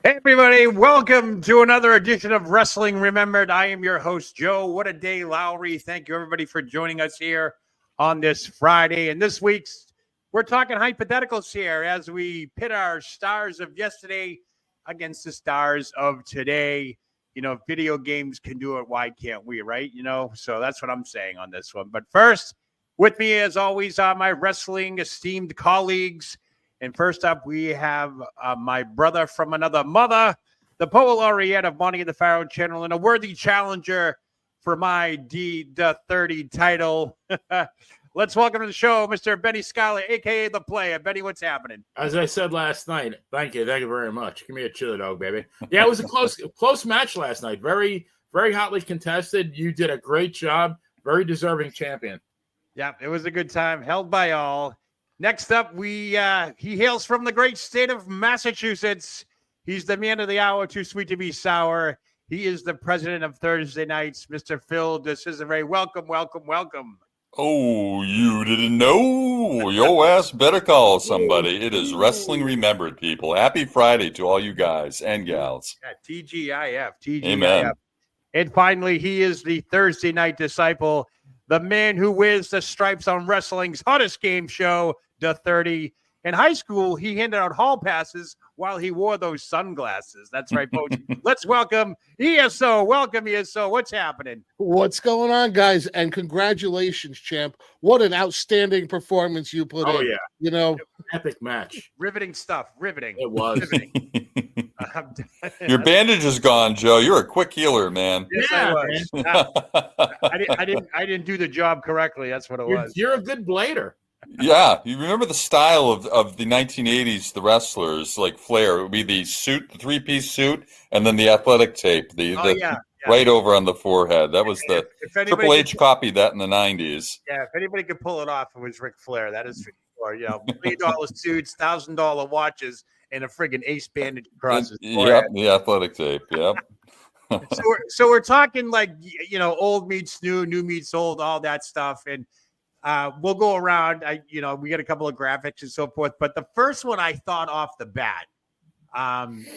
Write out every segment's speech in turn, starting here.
Hey, everybody, welcome to another edition of Wrestling Remembered. I am your host, Joe. What a day, Lowry. Thank you, everybody, for joining us here on this Friday. And this week's, we're talking hypotheticals here as we pit our stars of yesterday against the stars of today. You know, if video games can do it, why can't we, right? You know, so that's what I'm saying on this one. But first, with me, as always, are my wrestling esteemed colleagues. And first up, we have my brother from another mother, the Poet Laureate of Monty and the Pharaoh Channel, and a worthy challenger for my D30 title. Let's welcome to the show, Mr. Benny Schuyler, a.k.a. The Player. Benny, what's happening? As I said last night, thank you very much. Give me a chili dog, baby. Yeah, it was a close match last night. Very, very hotly contested. You did a great job. Very deserving champion. Yeah, it was a good time, held by all. Next up, he hails from the great state of Massachusetts. He's the man of the hour, too sweet to be sour. He is the president of Thursday nights, Mr. Phil DeCesare. Welcome. Oh, you didn't know? Your ass better call somebody. It is Wrestling Remembered, people. Happy Friday to all you guys and gals. Yeah, TGIF. Amen. And finally, he is the Thursday night disciple, the man who wears the stripes on wrestling's hottest game show, the 30. In high school, he handed out hall passes while he wore those sunglasses. That's right, folks. Let's welcome ESO. Welcome, ESO. What's happening? What's going on, guys? And congratulations, champ. What an outstanding performance you put in. Oh, yeah. You know, Epic match. Riveting stuff. Riveting. It was. Riveting. Your bandage is gone, Joe. You're a quick healer, man. Yes, Yeah, I was. I didn't do the job correctly. That's what it was. You're a good blader. Yeah, you remember the style of the 1980s, the wrestlers, like Flair. It would be the suit, the three-piece suit, and then the athletic tape, right over on the forehead. That was the Triple H copied that in the 90s. Yeah, if anybody could pull it off, it was Ric Flair. That is for sure. You know, $3 suits, $1,000 watches, and a friggin' ace bandage across his forehead. Yep, the athletic tape. Yep. So we're talking like, you know, old meets new meets old, all that stuff, and we'll go around. We get a couple of graphics and so forth, but the first one I thought off the bat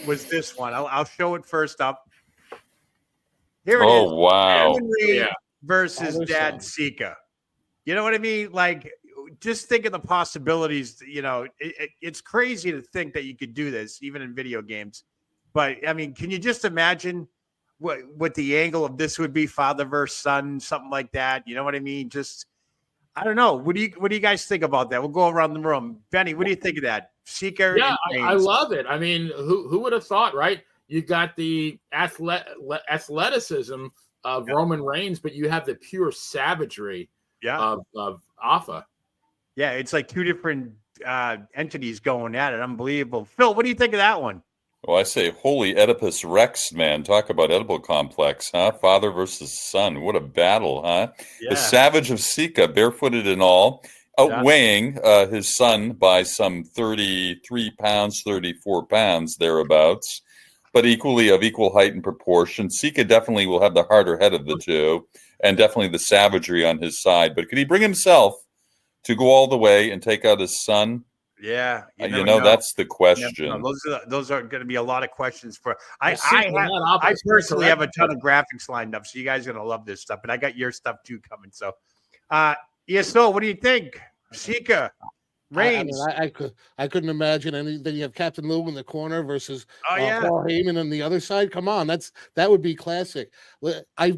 was this one. I'll show it first up. Here it is. Oh, wow. Henry versus Dad Sika. You know what I mean? Like, just think of the possibilities. You know, it's crazy to think that you could do this even in video games. But I mean, can you just imagine what the angle of this would be? Father versus son, something like that. You know what I mean? Just, I don't know. What do you guys think about that? We'll go around the room. Benny, what do you think of that? Sika. Yeah, I love it. I mean, who would have thought, right? You got the athleticism of Roman Reigns, but you have the pure savagery of Alpha. Yeah, it's like two different entities going at it. Unbelievable. Phil, what do you think of that one? Well, I say, holy Oedipus Rex, man. Talk about Oedipal complex, huh? Father versus son. What a battle, huh? Yeah. The Savage of Sika, barefooted and all, outweighing his son by some 33 pounds, 34 pounds, thereabouts, but equally of equal height and proportion. Sika definitely will have the harder head of the two, and definitely the savagery on his side. But could he bring himself to go all the way and take out his son? Yeah, that's the question. Those are going to be a lot of questions for. I personally have a ton of graphics lined up, so you guys are going to love this stuff. And I got your stuff too coming. So, so what do you think, Sika? Reigns. I couldn't imagine anything. You have Captain Lou in the corner versus Paul Heyman on the other side. Come on, that would be classic. I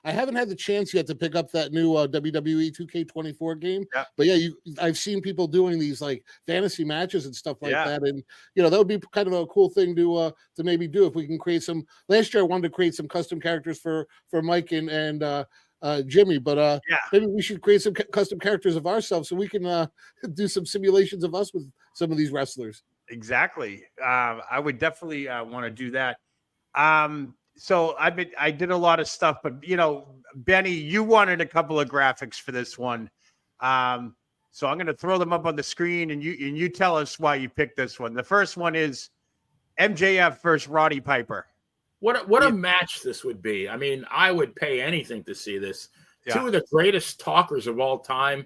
haven't had the chance yet to pick up that new WWE 2K24 game. Yeah. But yeah, I've seen people doing these like fantasy matches and stuff like that, and that would be kind of a cool thing to maybe do if we can create some. Last year, I wanted to create some custom characters for Mike and Jimmy, but maybe we should create some custom characters of ourselves so we can do some simulations of us with some of these wrestlers. Exactly. I would definitely want to do that. So I did a lot of stuff, but Benny, you wanted a couple of graphics for this one. So I'm going to throw them up on the screen and you tell us why you picked this one. The first one is MJF versus Roddy Piper. What a match this would be. I mean, I would pay anything to see this. Yeah. Two of the greatest talkers of all time.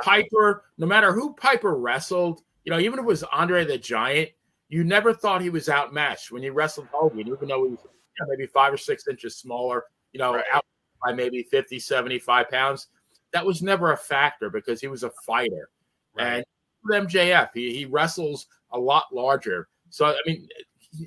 Piper, no matter who Piper wrestled, even if it was Andre the Giant, you never thought he was outmatched when he wrestled Hogan, even though he was maybe 5 or 6 inches smaller, out by maybe 50, 75 pounds. That was never a factor because he was a fighter. Right. And with MJF, he wrestles a lot larger. So, I mean,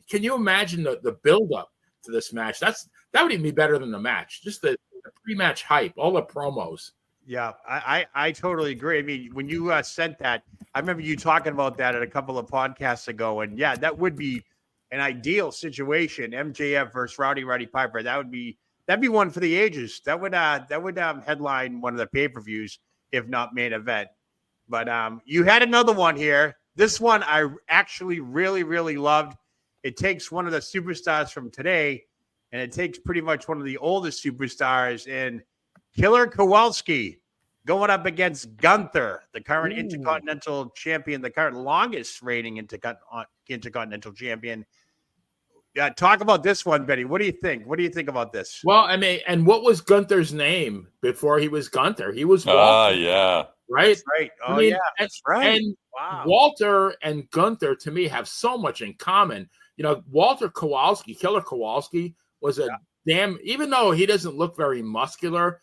can you imagine the build-up to this match? That would even be better than the match. Just the pre-match hype, all the promos. Yeah, I totally agree. I mean, when you sent that, I remember you talking about that at a couple of podcasts ago, and yeah, that would be an ideal situation. MJF versus Roddy Piper. That'd be one for the ages. That would headline one of the pay-per-views, if not main event. But you had another one here. This one I actually really, really loved. It takes one of the superstars from today, and it takes pretty much one of the oldest superstars in Killer Kowalski going up against Gunther, the current Intercontinental Champion, the current longest reigning Intercontinental Champion. Yeah, talk about this one, Betty. What do you think? What do you think about this? Well, I mean, and what was Gunther's name before he was Gunther? He was Walter. Yeah. Right? That's right. Oh, I mean, yeah. That's right. And Walter and Gunther, to me, have so much in common. Walter Kowalski, Killer Kowalski, was a damn, even though he doesn't look very muscular,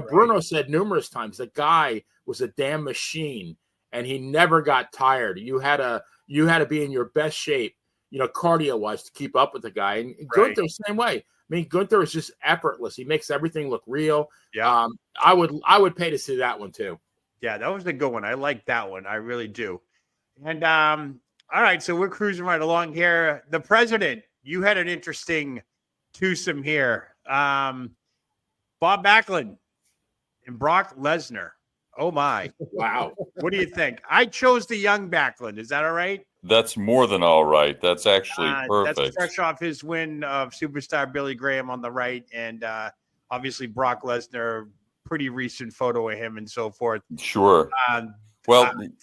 Bruno said numerous times the guy was a damn machine and he never got tired. You had to be in your best shape, cardio-wise, to keep up with the guy. And Gunther, same way. I mean, Gunther is just effortless. He makes everything look real. Yeah. I would pay to see that one too. Yeah, that was a good one. I like that one. I really do. And all right, so we're cruising right along here. The president, you had an interesting twosome here. Bob Backlund and Brock Lesnar. Oh my. Wow. What do you think? I chose the young Backlund. Is that all right? That's more than all right. That's actually perfect. That's fresh off his win of superstar Billy Graham on the right. And obviously Brock Lesnar, pretty recent photo of him and so forth. Sure.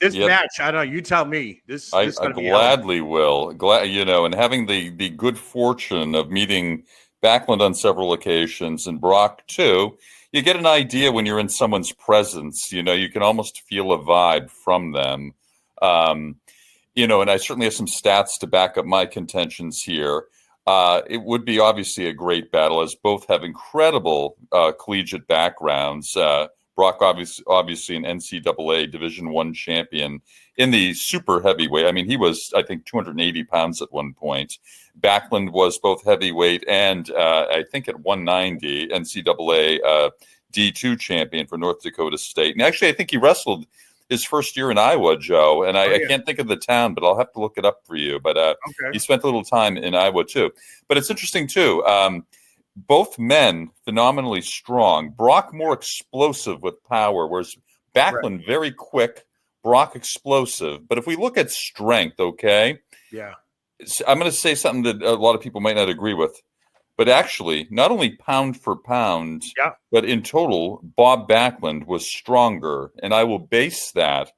This match, I don't know. You tell me. I gladly will. And having the good fortune of meeting Backlund on several occasions and Brock too, you get an idea when you're in someone's presence. You can almost feel a vibe from them. And I certainly have some stats to back up my contentions here. It would be obviously a great battle, as both have incredible collegiate backgrounds. Brock, obviously an NCAA Division I champion in the super heavyweight. I mean, he was, I think, 280 pounds at one point. Backlund was both heavyweight and I think at 190 NCAA D2 champion for North Dakota State. And actually, I think he wrestled his first year in Iowa, Joe. And I can't think of the town, but I'll have to look it up for you. But he spent a little time in Iowa, too. But it's interesting, too. Both men phenomenally strong. Brock more explosive with power, whereas Backlund very quick, Brock explosive. But if we look at strength, yeah, I'm going to say something that a lot of people might not agree with. But actually, not only pound for pound, but in total, Bob Backlund was stronger. And I will base that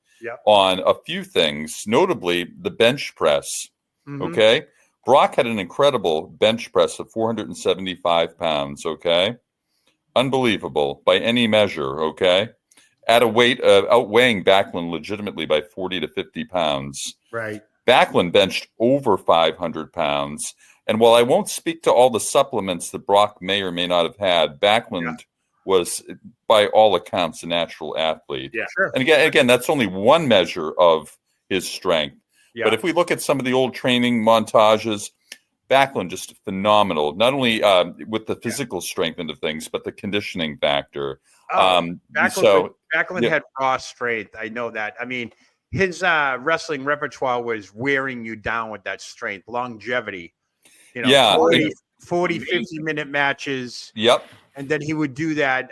on a few things, notably the bench press. Mm-hmm. Okay. Brock had an incredible bench press of 475 pounds. Okay. Unbelievable by any measure. Okay. At a weight outweighing Backlund legitimately by 40 to 50 pounds. Right. Backlund benched over 500 pounds. And while I won't speak to all the supplements that Brock may or may not have had, Backlund was, by all accounts, a natural athlete. Yeah, sure. And again, that's only one measure of his strength. Yeah. But if we look at some of the old training montages, Backlund just phenomenal, not only with the physical strength into things, but the conditioning factor. Backlund had raw strength. I know that. I mean, his wrestling repertoire was wearing you down with that strength, longevity. 40, 50-minute matches. Yep. And then he would do that.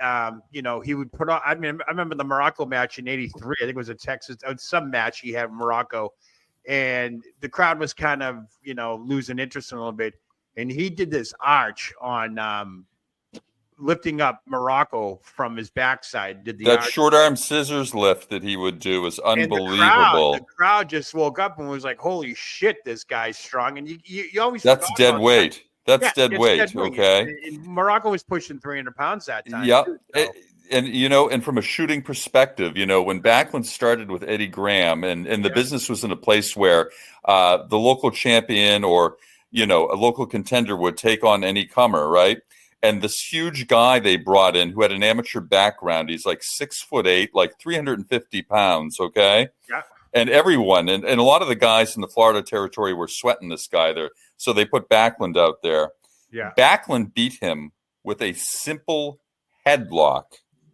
He would put on. I mean, I remember the Morocco match in '83. I think it was a Texas, some match he had in Morocco, and the crowd was kind of, losing interest in a little bit. And he did this arch on lifting up Morocco from his backside. That short arm scissors lift that he would do was unbelievable. The crowd just woke up and was like, "Holy shit, this guy's strong!" And you always dead weight. That's dead weight. Okay. And Morocco was pushing 300 pounds that time. Yep. and from a shooting perspective, when Backlund started with Eddie Graham, and the business was in a place where the local champion or a local contender would take on any comer, right? And this huge guy they brought in who had an amateur background, he's like 6'8", like 350 pounds, okay? Yeah. And everyone, and a lot of the guys in the Florida territory were sweating this guy there. So they put Backlund out there. Yeah. Backlund beat him with a simple headlock,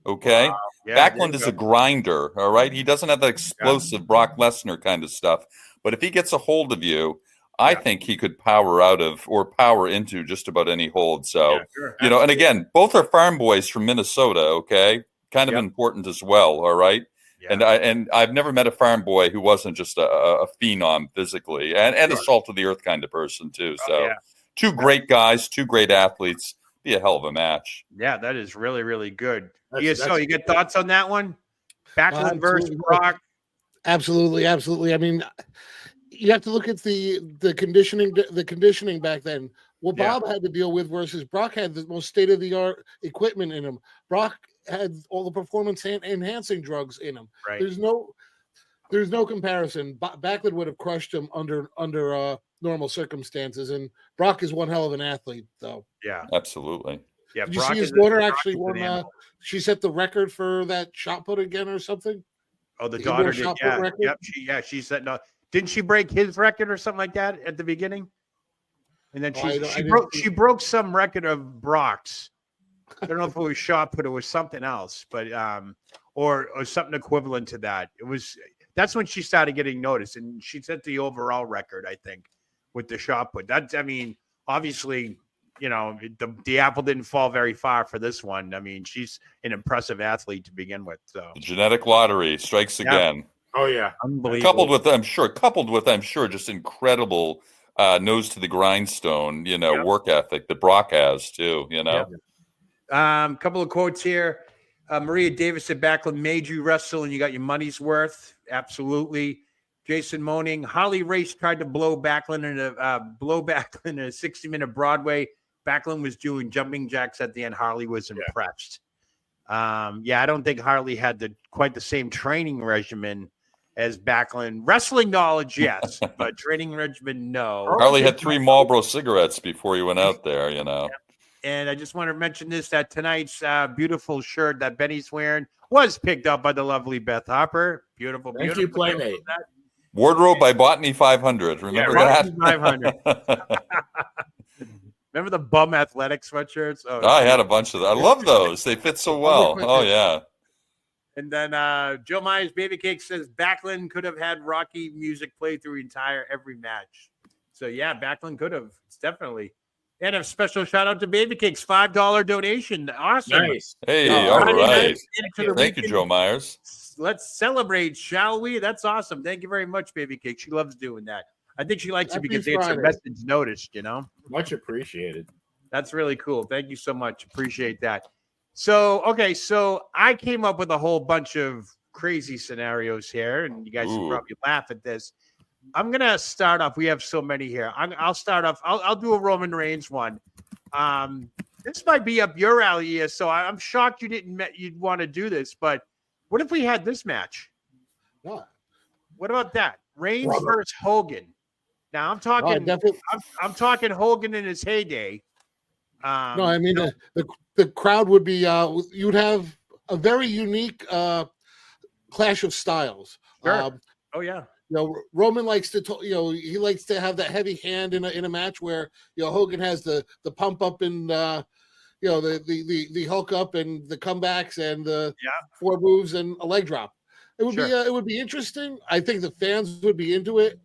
okay? Wow. Yeah, Backlund is a grinder, all right? He doesn't have that explosive Brock Lesnar kind of stuff. But if he gets a hold of you, I think he could power out of or power into just about any hold. So, and again, both are farm boys from Minnesota, okay? Kind of important as well, all right? Yeah. And I've never met a farm boy who wasn't just a phenom physically and a salt of the earth kind of person too. So, two great guys, two great athletes. Be a hell of a match. Yeah, that is really, really good. So you get thoughts on that one? Backlund versus Brock? Absolutely. I mean, you have to look at the conditioning back then. What Bob had to deal with versus Brock had the most state-of-the-art equipment in him. Brock had all the performance enhancing drugs in him. Right. There's no comparison. Backlund would have crushed him under normal circumstances, and Brock is one hell of an athlete, though. Yeah, absolutely. Yeah, did you see his daughter actually won? She set the record for that shot put again or something. Oh, the daughter did. Yeah, yep. She said no. Didn't she break his record or something like that at the beginning? And then she broke some record of Brock's. I don't know if it was shot put or was something else, but or something equivalent to that. That's when she started getting noticed, and she set the overall record, I think, with the shot put. Obviously, the apple didn't fall very far for this one. I mean, she's an impressive athlete to begin with. So the genetic lottery strikes again. Oh yeah, unbelievable. Coupled with I'm sure just incredible nose to the grindstone, work ethic that Brock has too. Couple of quotes here. Maria Davis said Backlund made you wrestle and you got your money's worth. Absolutely. Jason Moaning, Harley Race tried to blow Backlund in a 60-minute Broadway. Backlund was doing jumping jacks at the end. Harley was impressed. I don't think Harley had quite the same training regimen as Backlund. Wrestling knowledge, yes, but training regimen, no. Harley had 3 Marlboro cigarettes before he went out there, Yeah. And I just want to mention this, that tonight's beautiful shirt that Benny's wearing was picked up by the lovely Beth Harper. Beautiful. Thank you, Playmate. Wardrobe by Botany 500. Remember that? 500. Remember the bum athletic sweatshirts? Oh, I had a bunch of them. I love those. They fit so well. Oh, yeah. And then Joe Myers Baby Cake says Backlund could have had Rocky music play through every match. So, yeah, Backlund could have. It's definitely. And a special shout out to Baby Cake's $5 donation. Awesome. Nice. Hey, all right. Thank you, Joe Myers. Let's celebrate, shall we? That's awesome. Thank you very much, Baby Cake. She loves doing that. I think she likes it because it gets her message noticed, Much appreciated. That's really cool. Thank you so much. Appreciate that. So I came up with a whole bunch of crazy scenarios here, and you guys should probably laugh at this. I'm going to start off. We have so many here. I'll start off. I'll do a Roman Reigns one. This might be up your alley here, so I'm shocked you'd want to do this, but what if we had this match? What? What about that? Reigns versus Hogan. Now I'm talking. I'm talking Hogan in his heyday. No, I mean the crowd would be. You'd have a very unique clash of styles. Sure. Oh yeah. Roman likes to. He likes to have that heavy hand in a match where Hogan has the pump up and the Hulk up and the comebacks and the 4 moves and a leg drop. It would be it would be interesting. I think the fans would be into it.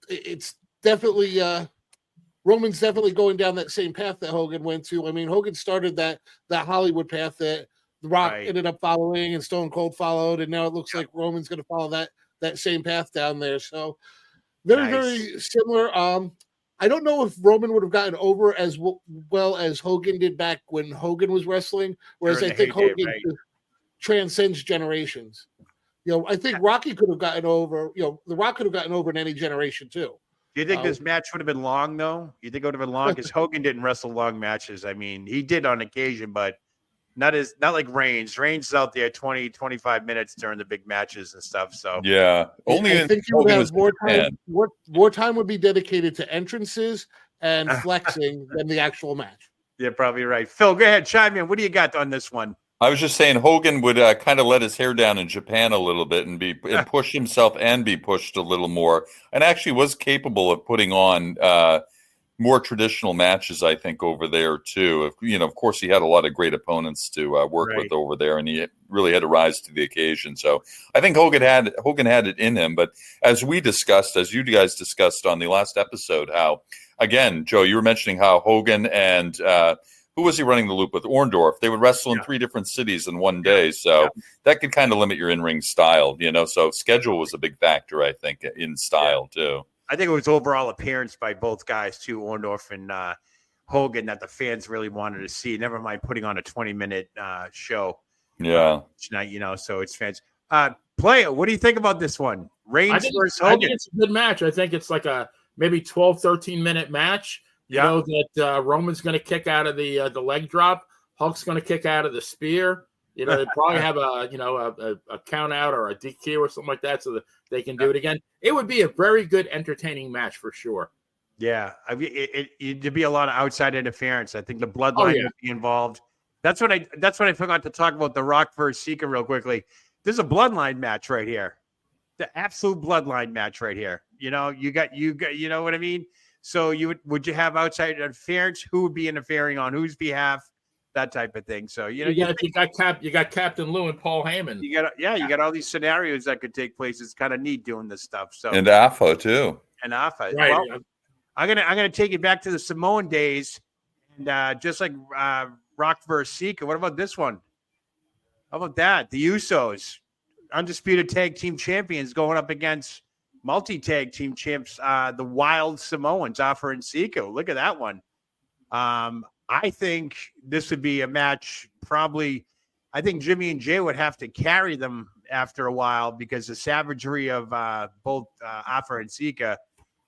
It's definitely Roman's definitely going down that same path that Hogan went to. I mean, Hogan started that Hollywood path that The Rock ended up following and Stone Cold followed, and now it looks like Roman's going to follow that same path down there. So very similar. I don't know if Roman would have gotten over as well as Hogan did back when Hogan was wrestling, whereas I think Hogan transcends generations. I think Rocky could have gotten over. The Rock could have gotten over in any generation too. Do you think this match would have been long, though? You think it would have been long? Because Hogan didn't wrestle long matches. I mean, he did on occasion, but Not like Reigns. Reigns is out there 20, 25 minutes during the big matches and stuff. So Yeah, only I think you would have more time. More time would be dedicated to entrances and flexing than the actual match. You're probably right. Phil, go ahead, chime in. What do you got on this one? I was just saying Hogan would kind of let his hair down in Japan a little bit and push himself and be pushed a little more, and actually was capable of putting on more traditional matches, I think, over there too. Of course, he had a lot of great opponents to work with over there, and he really had to rise to the occasion. So I think Hogan had it in him. But as you guys discussed on the last episode, how again, Joe, you were mentioning how Hogan and who was he running the loop with? Orndorff. They would wrestle in 3 different cities in one day, so that could kind of limit your in-ring style. So schedule was a big factor, I think, in style too. I think it was overall appearance by both guys too, Orndorff and Hogan, that the fans really wanted to see. Never mind putting on a 20-minute show. Each night, so it's fans. Player, what do you think about this one? Reigns versus Hogan. I think it's a good match. I think it's like a maybe 12, 13-minute match. That Roman's going to kick out of the leg drop. Hulk's going to kick out of the spear. They probably have a count out or a DQ or something like that so that they can do it again. It would be a very good, entertaining match for sure. Yeah, it'd be a lot of outside interference. I think the bloodline would be involved. That's what I forgot to talk about the Rock versus Sika real quickly. There's a bloodline match right here, the absolute bloodline match right here. You know what I mean. So would you have outside interference? Who would be interfering on whose behalf? That type of thing. So you got Captain Lou and Paul Heyman. You got all these scenarios that could take place. It's kind of neat doing this stuff. So and Alpha too. And Alpha. Right. Well, I'm gonna take it back to the Samoan days, and just like Rock versus Sika. What about this one? How about that? The Usos, undisputed tag team champions, going up against multi-tag team champs, the Wild Samoans, Alpha and Sika. Look at that one. I think this would be a match. Probably, I think Jimmy and Jay would have to carry them after a while because the savagery of both Alpha and Sika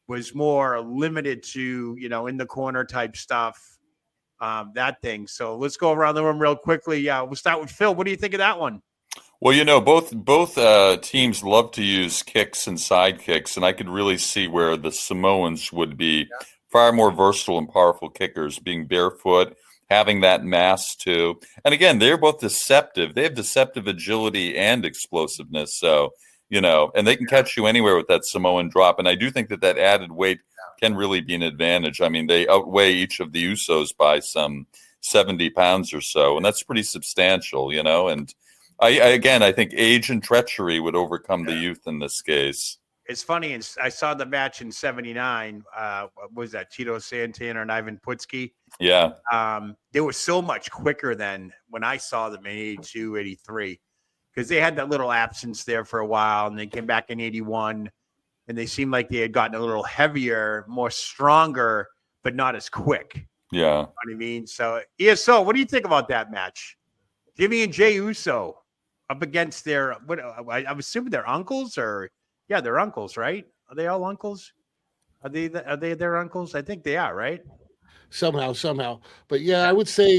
was more limited to in the corner type stuff, that thing. So let's go around the room real quickly. We'll start with Phil. What do you think of that one? Well, both teams love to use kicks and side kicks, and I could really see where the Samoans would be far more versatile and powerful kickers, being barefoot, having that mass too. And again, they're both deceptive. They have deceptive agility and explosiveness. So, and they can catch you anywhere with that Samoan drop. And I do think that added weight can really be an advantage. I mean, they outweigh each of the Usos by some 70 pounds or so. And that's pretty substantial, And I think age and treachery would overcome the youth in this case. It's funny, and I saw the match in '79. What was that, Tito Santana and Ivan Putski? Yeah. They were so much quicker than when I saw them in '82, '83, because they had that little absence there for a while, and they came back in '81, and they seemed like they had gotten a little heavier, more stronger, but not as quick. Yeah. You know what I mean? So, ESO, what do you think about that match? Jimmy and Jay Uso up against their, I'm assuming they're uncles or... Yeah, they're uncles, right? Are they all uncles? Are they their uncles? I think they are, right? Somehow. But yeah, I would say,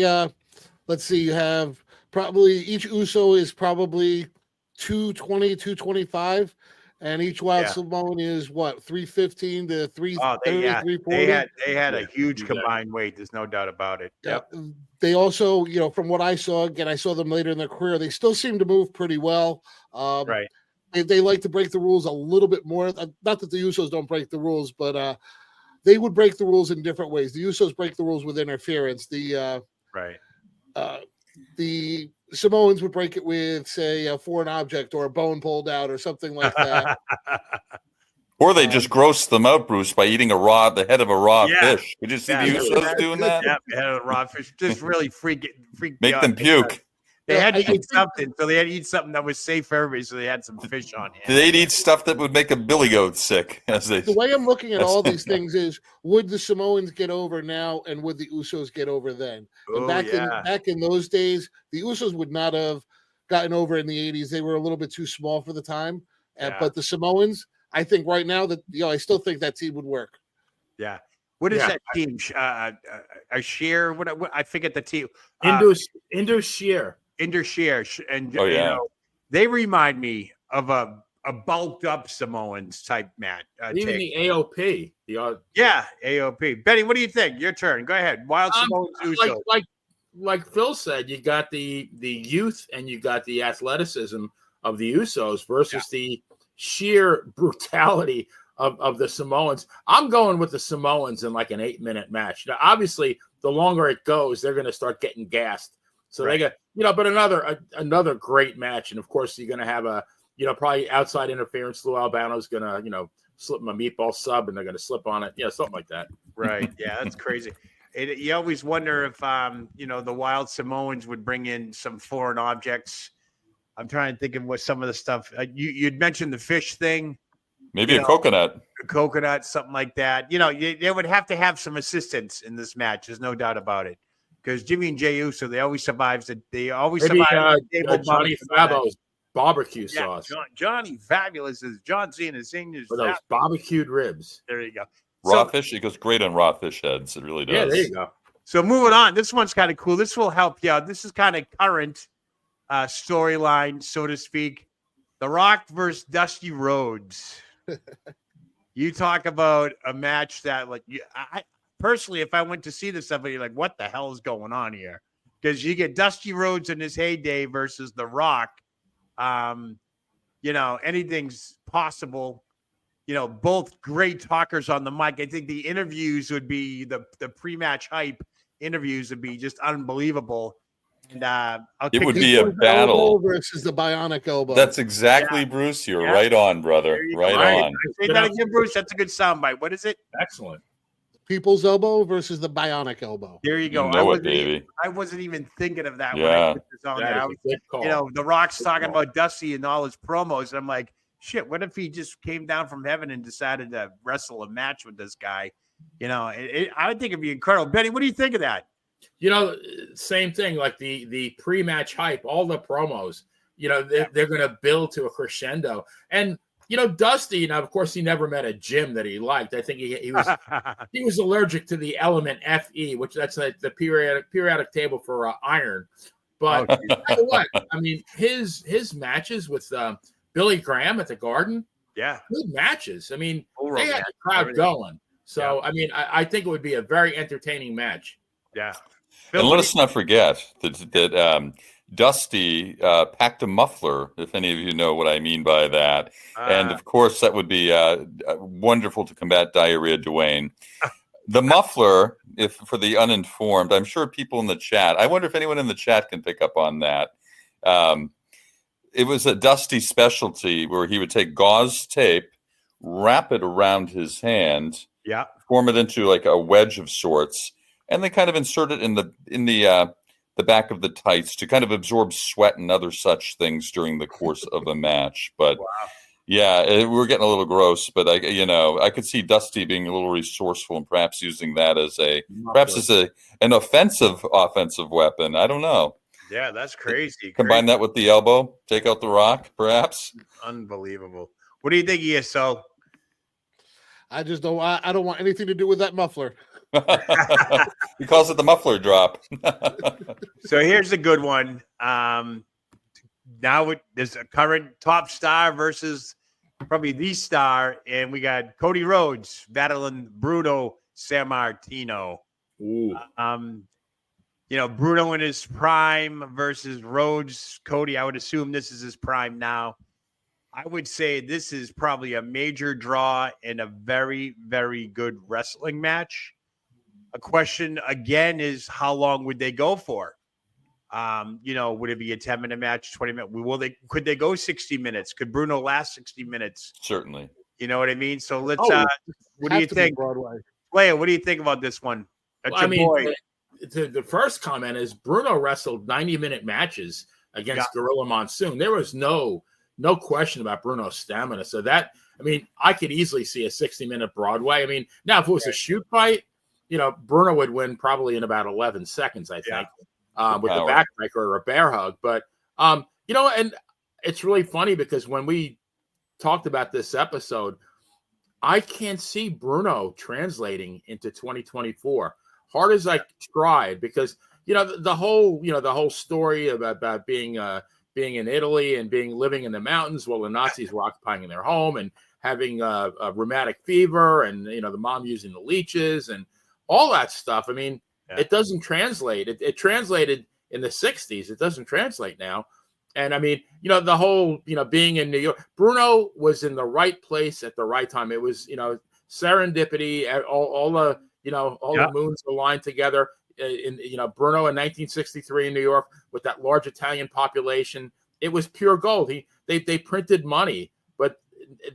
let's see, you have probably each Uso is probably 220, 225, and each Wild Samoan is what, 315 to 330, 340? They had a huge combined weight. There's no doubt about it. Yep. They also, from what I saw, again, I saw them later in their career, they still seem to move pretty well. Right. They like to break the rules a little bit more. Not that the Usos don't break the rules, but they would break the rules in different ways. The Usos break the rules with interference. The Samoans would break it with, say, a foreign object or a bone pulled out or something like that. Or they just gross them out, Bruce, by eating the head of a raw fish. Did you see the Usos doing that? Yeah, the head of a raw fish. Just really freak Make them puke. They had to eat something, so they had to eat something that was safe for everybody. So they had some fish on hand. They'd eat stuff that would make a billy goat sick. The way I'm looking at all these things is: would the Samoans get over now, and would the Usos get over then? And back in those days, the Usos would not have gotten over in the '80s. They were a little bit too small for the time. But the Samoans, I think right now that I still think that team would work. Yeah. What is that team? A Sheer? What I forget the team. Indus Sheer. Indus Sheer, and Oh, yeah. you know, they remind me of a bulked up Samoans type match. Even the AOP. AOP. Benny, what do you think? Your turn. Go ahead. Wild Samoans, Usos. Like Phil said, you got the youth and you got the athleticism of the Usos versus the sheer brutality of the Samoans. I'm going with the Samoans in like an 8-minute match. Now, obviously, the longer it goes, they're going to start getting gassed. So they got, but another great match. And of course, you're going to have a, probably outside interference. Lou Albano's going to, slip him a meatball sub and they're going to slip on it. Yeah, something like that. Right. Yeah, that's crazy. You always wonder if, the Wild Samoans would bring in some foreign objects. I'm trying to think of what some of the stuff you'd mentioned the fish thing. Maybe a coconut. A coconut, something like that. They would have to have some assistance in this match. There's no doubt about it. Because Jimmy and Jey Uso, they always survive. Johnny Fabio's barbecue sauce. Johnny Fabulous is John Cena's seniors. For those barbecued ribs. There you go. Raw fish. It goes great on raw fish heads. It really does. Yeah, there you go. So moving on. This one's kind of cool. This will help you out. This is kind of current storyline, so to speak. The Rock versus Dusty Rhodes. You talk about a match that, like, I personally, if I went to see this stuff, you're like, what the hell is going on here? Because you get Dusty Rhodes in his heyday versus The Rock. Anything's possible. Both great talkers on the mic. I think the interviews would be the pre-match hype interviews would be just unbelievable. And it would be a battle versus the bionic elbow. That's exactly Bruce. You're right on, brother. Right on. Say that again, Bruce. That's a good soundbite. What is it? Excellent. People's elbow versus the bionic elbow. There you go. I wasn't even thinking of that. Yeah. When I put this on there. The Rock's talking about Dusty and all his promos, and I'm like, shit. What if he just came down from heaven and decided to wrestle a match with this guy? I would think it'd be incredible. Benny, what do you think of that? Same thing. Like the pre-match hype, all the promos. They're going to build to a crescendo, and. Dusty, of course, he never met a gym that he liked. I think he was allergic to the element Fe, which that's the periodic table for iron. But what? I mean, his matches with Billy Graham at the Garden, good matches. I mean, they had the crowd going. So, I mean, I think it would be a very entertaining match. Yeah. And let us not forget that Dusty packed a muffler, if any of you know what I mean by that. And, of course, that would be wonderful to combat diarrhea, Dwayne. The muffler, if for the uninformed, I'm sure people in the chat, I wonder if anyone in the chat can pick up on that. It was a Dusty specialty where he would take gauze tape, wrap it around his hand, form it into like a wedge of sorts, and then kind of insert it in the back of the tights to kind of absorb sweat and other such things during the course of a match. But we're getting a little gross, but I could see Dusty being a little resourceful and perhaps using that as an offensive weapon. I don't know. Yeah, that's crazy. Combine that with the elbow, take out the Rock, perhaps. Unbelievable. What do you think, ESO? I just don't. I don't want anything to do with that muffler. He calls it the muffler drop. So here's a good one. Now there's a current top star versus probably the star, and we got Cody Rhodes battling Bruno Sammartino. Ooh. Bruno in his prime versus Rhodes. Cody, I would assume this is his prime now. I would say this is probably a major draw and a very, very good wrestling match. A question again is how long would they go for? Would it be a 10-minute match, 20-minute? Could they go 60 minutes? Could Bruno last 60 minutes? Certainly. You know what I mean? So let's what do you think? Leia, what do you think about this one? That's your boy. The first comment is Bruno wrestled 90-minute matches against Gorilla Monsoon. There was no question about Bruno's stamina. So I could easily see a 60-minute Broadway. I mean, now if it was a shoot fight, Bruno would win probably in about 11 seconds, I think, with the backbreaker or a bear hug. But, and it's really funny because when we talked about this episode, I can't see Bruno translating into 2024. Hard as I tried, because the whole story about being in Italy and living in the mountains while the Nazis were occupying their home and having a rheumatic fever, and the mom using the leeches and all that stuff. I mean, it doesn't translate. It translated in the 60s. It doesn't translate now. And I mean, the whole, being in New York, Bruno was in the right place at the right time. It was, serendipity, all the, the moons aligned together. Bruno in 1963 in New York with that large Italian population, it was pure gold. They printed money, but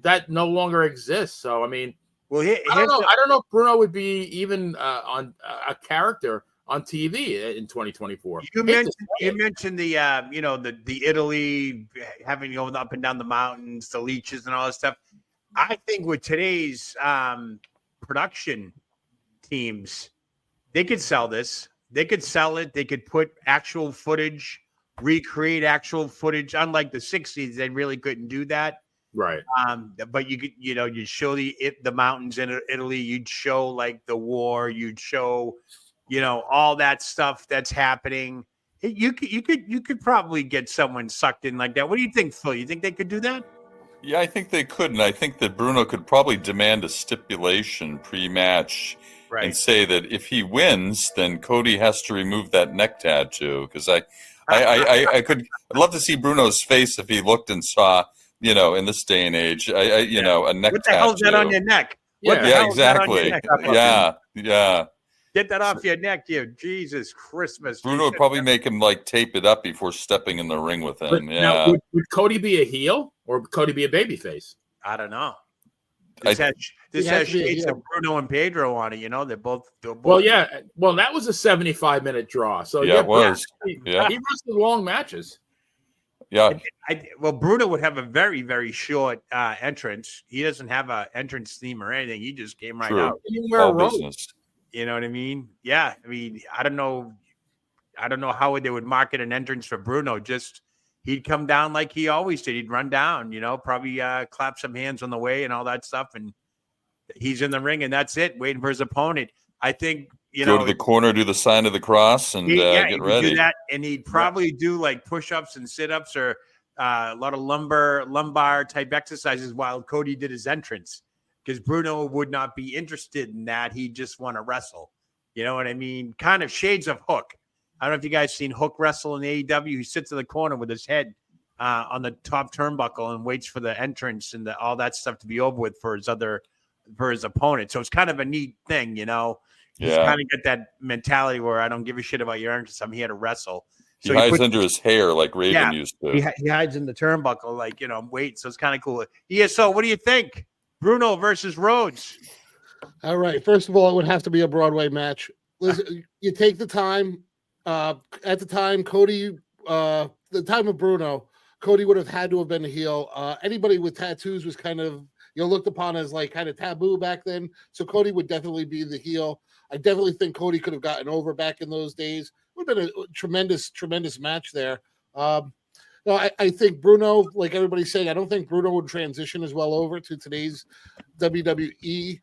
that no longer exists. So, I mean, well, I don't know if Bruno would be even on a character on TV in 2024. You mentioned the the Italy having going up and down the mountains, the leeches and all that stuff. I think with today's production teams, they could sell this. They could sell it. They could put actual footage, recreate actual footage. Unlike the 60s, they really couldn't do that. Right. But you could, you'd show the mountains in Italy. You'd show like the war. You'd show, all that stuff that's happening. You could probably get someone sucked in like that. What do you think, Phil? You think they could do that? Yeah, I think they could, and I think that Bruno could probably demand a stipulation pre-match and say that if he wins, then Cody has to remove that neck tattoo. Because I'd love to see Bruno's face if he looked and saw, in this day and age, a neck tattoo. What the hell's that on your neck? Yeah, exactly. Yeah. Get that off your neck, you Jesus Christmas. Bruno would probably make him tape it up before stepping in the ring with him. Now, would Cody be a heel or would Cody be a babyface? I don't know. This has shades of Bruno and Pedro on it. They're both. Well, yeah. Well, that was a 75-minute draw. So it was. He wrestled long matches. Yeah. Well, Bruno would have a very, very short entrance. He doesn't have an entrance theme or anything. He just came right out. He didn't wear a robe. You know what I mean? Yeah. I mean, I don't know how they would market an entrance for Bruno. Just he'd come down like he always did. He'd run down, probably clap some hands on the way and all that stuff. And he's in the ring and that's it, waiting for his opponent. I think, go to the corner, do the sign of the cross and get ready. Do that, and he'd probably do like push-ups and sit-ups or a lot of lumbar type exercises while Cody did his entrance. Because Bruno would not be interested in that. He'd just want to wrestle. You know what I mean? Kind of shades of Hook. I don't know if you guys seen Hook wrestle in the AEW. He sits in the corner with his head on the top turnbuckle and waits for the entrance and all that stuff to be over with for his opponent. So it's kind of a neat thing, He's kind of got that mentality where I don't give a shit about your entrance. I'm here to wrestle. So he hides under his hair like Raven used to. He hides in the turnbuckle like, wait. So it's kind of cool. Yeah, so what do you think? Bruno versus Rhodes. All right. First of all, it would have to be a Broadway match. Listen, you take the time. At the time, Cody, the time of Bruno, Cody would have had to have been a heel. Anybody with tattoos was kind of looked upon as like kind of taboo back then. So Cody would definitely be the heel. I definitely think Cody could have gotten over back in those days. Would have been a tremendous, tremendous match there. I think Bruno, like everybody's saying, I don't think Bruno would transition as well over to today's WWE.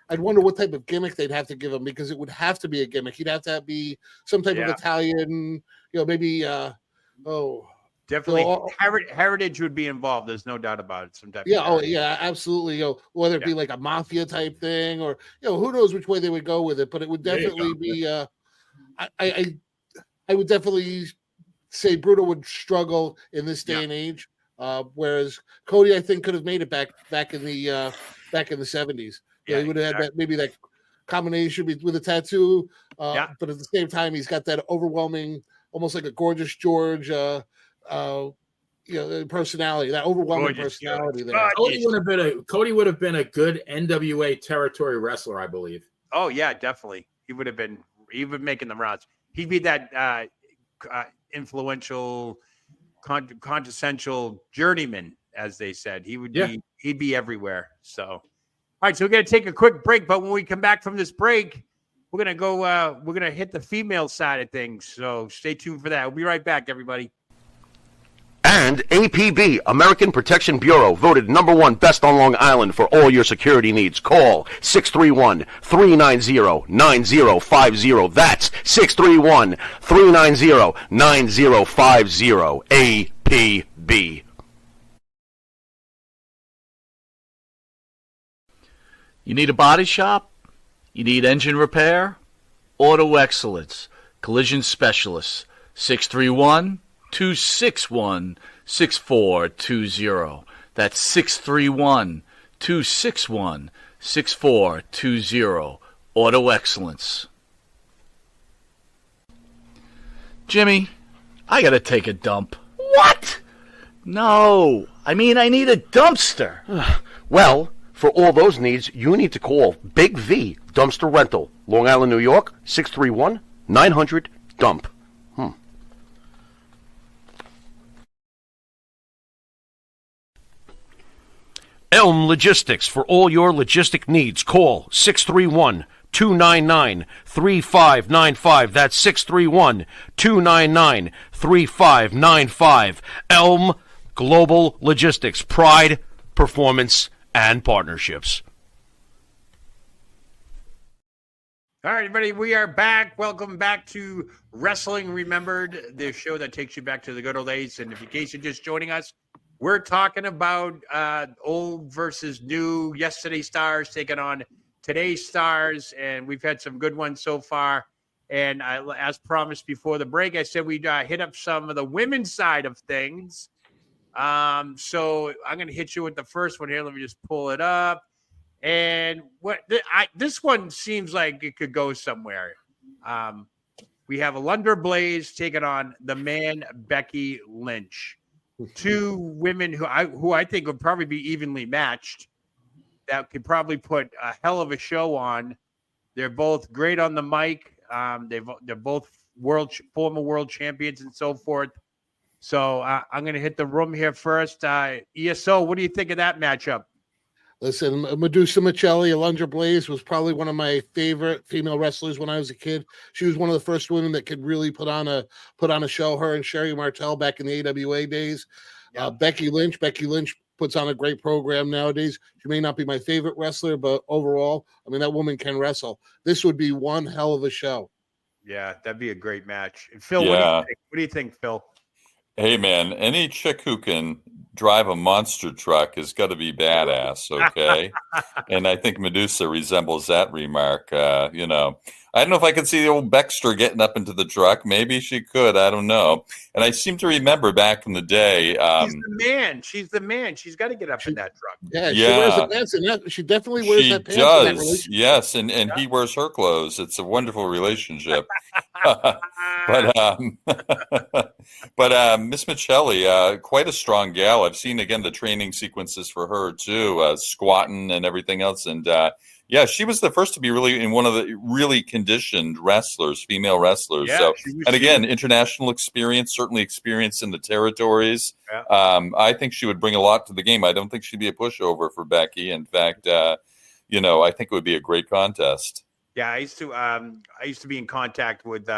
I'd wonder what type of gimmick they'd have to give him because it would have to be a gimmick. He'd have to be some type of Italian, maybe. Definitely, heritage would be involved. There's no doubt about it. Some type. Absolutely. Whether it be like a mafia type thing or who knows which way they would go with it, but it would definitely be. I would definitely say Bruno would struggle in this day and age, whereas Cody, I think, could have made it back in the 70s. He would have had that combination with a tattoo, but at the same time, he's got that overwhelming, almost like a Gorgeous George, personality, that overwhelming personality there. Cody would have been a good NWA territory wrestler, I believe. Oh yeah, definitely. He would be making the rounds. He'd be that influential, quintessential journeyman, as they said. He'd be everywhere. So, all right. So we're gonna take a quick break, but when we come back from this break, we're gonna go. We're gonna hit the female side of things. So stay tuned for that. We'll be right back, everybody. And APB, American Protection Bureau, voted #1 best on Long Island for all your security needs. Call 631-390-9050. That's 631-390-9050. APB. You need a body shop? You need engine repair? Auto Excellence, Collision Specialists, 631-261-6420. That's 631-261-6420. Auto Excellence. Jimmy, I gotta take a dump. What? No, I mean I need a dumpster. Well, for all those needs, you need to call Big V Dumpster Rental, Long Island, New York, 631-900-DUMP. Elm Logistics, for all your logistic needs, call 631-299-3595. That's 631-299-3595. Elm Global Logistics, pride, performance, and partnerships. All right, everybody, we are back. Welcome back to Wrestling Remembered, the show that takes you back to the good old days. And if in case you're just joining us, we're talking about old versus new, yesterday's stars taking on today's stars, and we've had some good ones so far. And as promised before the break, I said we'd hit up some of the women's side of things. So I'm going to hit you with the first one here. Let me just pull it up. And this one seems like it could go somewhere. We have Alundra Blaze taking on the man Becky Lynch. Two women who I think would probably be evenly matched. That could probably put a hell of a show on. They're both great on the mic. They're both former world champions and so forth. So I'm going to hit the room here first. ESO, what do you think of that matchup? Listen, Medusa Michelli, Alundra Blaze was probably one of my favorite female wrestlers when I was a kid. She was one of the first women that could really put on a show. Her and Sherry Martel back in the AWA days. Yeah. Becky Lynch puts on a great program nowadays. She may not be my favorite wrestler, but overall, I mean, that woman can wrestle. This would be one hell of a show. Yeah, that'd be a great match. And Phil, what do you think, Phil? Hey, man, any chick who can drive a monster truck has got to be badass, okay? And I think Medusa resembles that remark. I don't know if I could see the old Baxter getting up into the truck. Maybe she could. I don't know. And I seem to remember back in the day. She's the man. She's got to get up in that truck. Yeah, she wears the pants. She definitely wears that pants. She does, yes. And he wears her clothes. It's a wonderful relationship. But Miss Michelli, quite a strong gal. I've seen, again, the training sequences for her, too, squatting and everything else. And yeah, she was the first to be really in one of the really conditioned wrestlers, female wrestlers. Yeah, so, and again, international experience, certainly experience in the territories. Yeah. I think she would bring a lot to the game. I don't think she'd be a pushover for Becky. In fact, I think it would be a great contest. Yeah, I used to be in contact with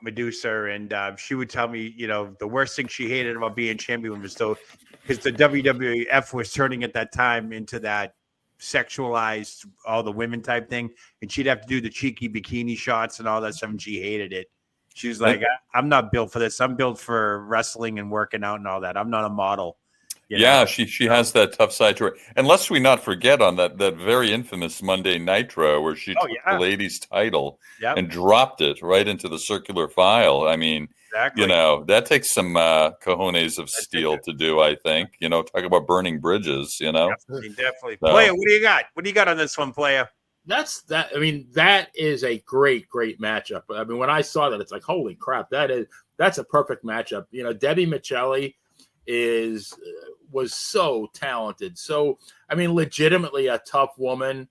Medusa, and she would tell me, the worst thing she hated about being champion was because the WWF was turning at that time into that sexualized all the women type thing, and she'd have to do the cheeky bikini shots and all that stuff, and she hated it. She was like, I'm not built for this. I'm built for wrestling and working out and all that. I'm not a model. Yeah, she has that tough side to her. And lest we not forget on that very infamous Monday Nitro where she took the ladies' title and dropped it right into the circular file. I mean, exactly. That takes some cojones of steel to do, I think. Talk about burning bridges, Definitely. So, Playa, what do you got? What do you got on this one, Playa? That is a great matchup. I mean, when I saw that, it's like, holy crap, that's a perfect matchup. Debbie Michelli was so talented. So, I mean, legitimately a tough woman,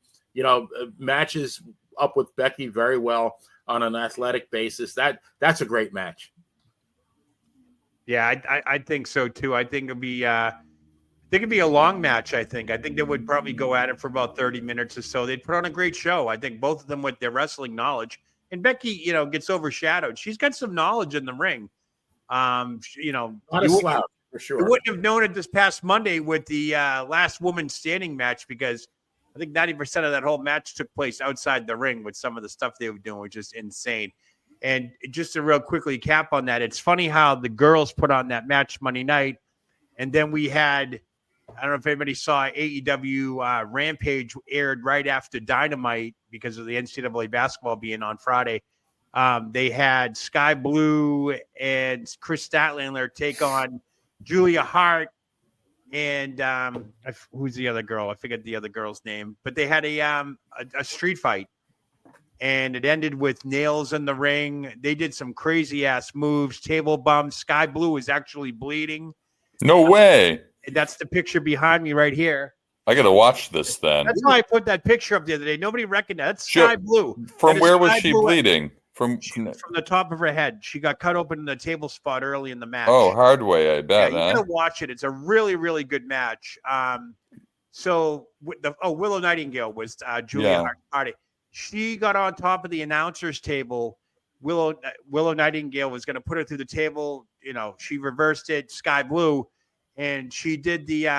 matches up with Becky very well on an athletic basis. That's a great match. Yeah, I think so too. I think it'd be a long match. I think they would probably go at it for about 30 minutes or so. They'd put on a great show. I think both of them with their wrestling knowledge. And Becky, gets overshadowed. She's got some knowledge in the ring. You know, Not a slouch for sure. You wouldn't have known it this past Monday with the last woman standing match, because I think 90% of that whole match took place outside the ring with some of the stuff they were doing, which is insane. And just to real quickly cap on that, it's funny how the girls put on that match Monday night, and then we had, I don't know if anybody saw AEW Rampage aired right after Dynamite because of the NCAA basketball being on Friday. They had Sky Blue and Chris Statlander take on Julia Hart and who's the other girl? I forget the other girl's name, but they had a street fight, and it ended with nails in the ring. They did some crazy ass moves, table bumps. Sky Blue was actually bleeding. No way. That's the picture behind me right here. I got to watch this then. That's why I put that picture up the other day. Nobody recognized. That's Sky Blue. From where was she bleeding? From the top of her head. She got cut open in the table spot early in the match. Oh, hard way, I bet. Yeah, you gotta watch it. It's a really, really good match. So Willow Nightingale was Julia Hardy. She got on top of the announcers table. Willow Nightingale was going to put her through the table. You know, she reversed it. Sky Blue, and she did the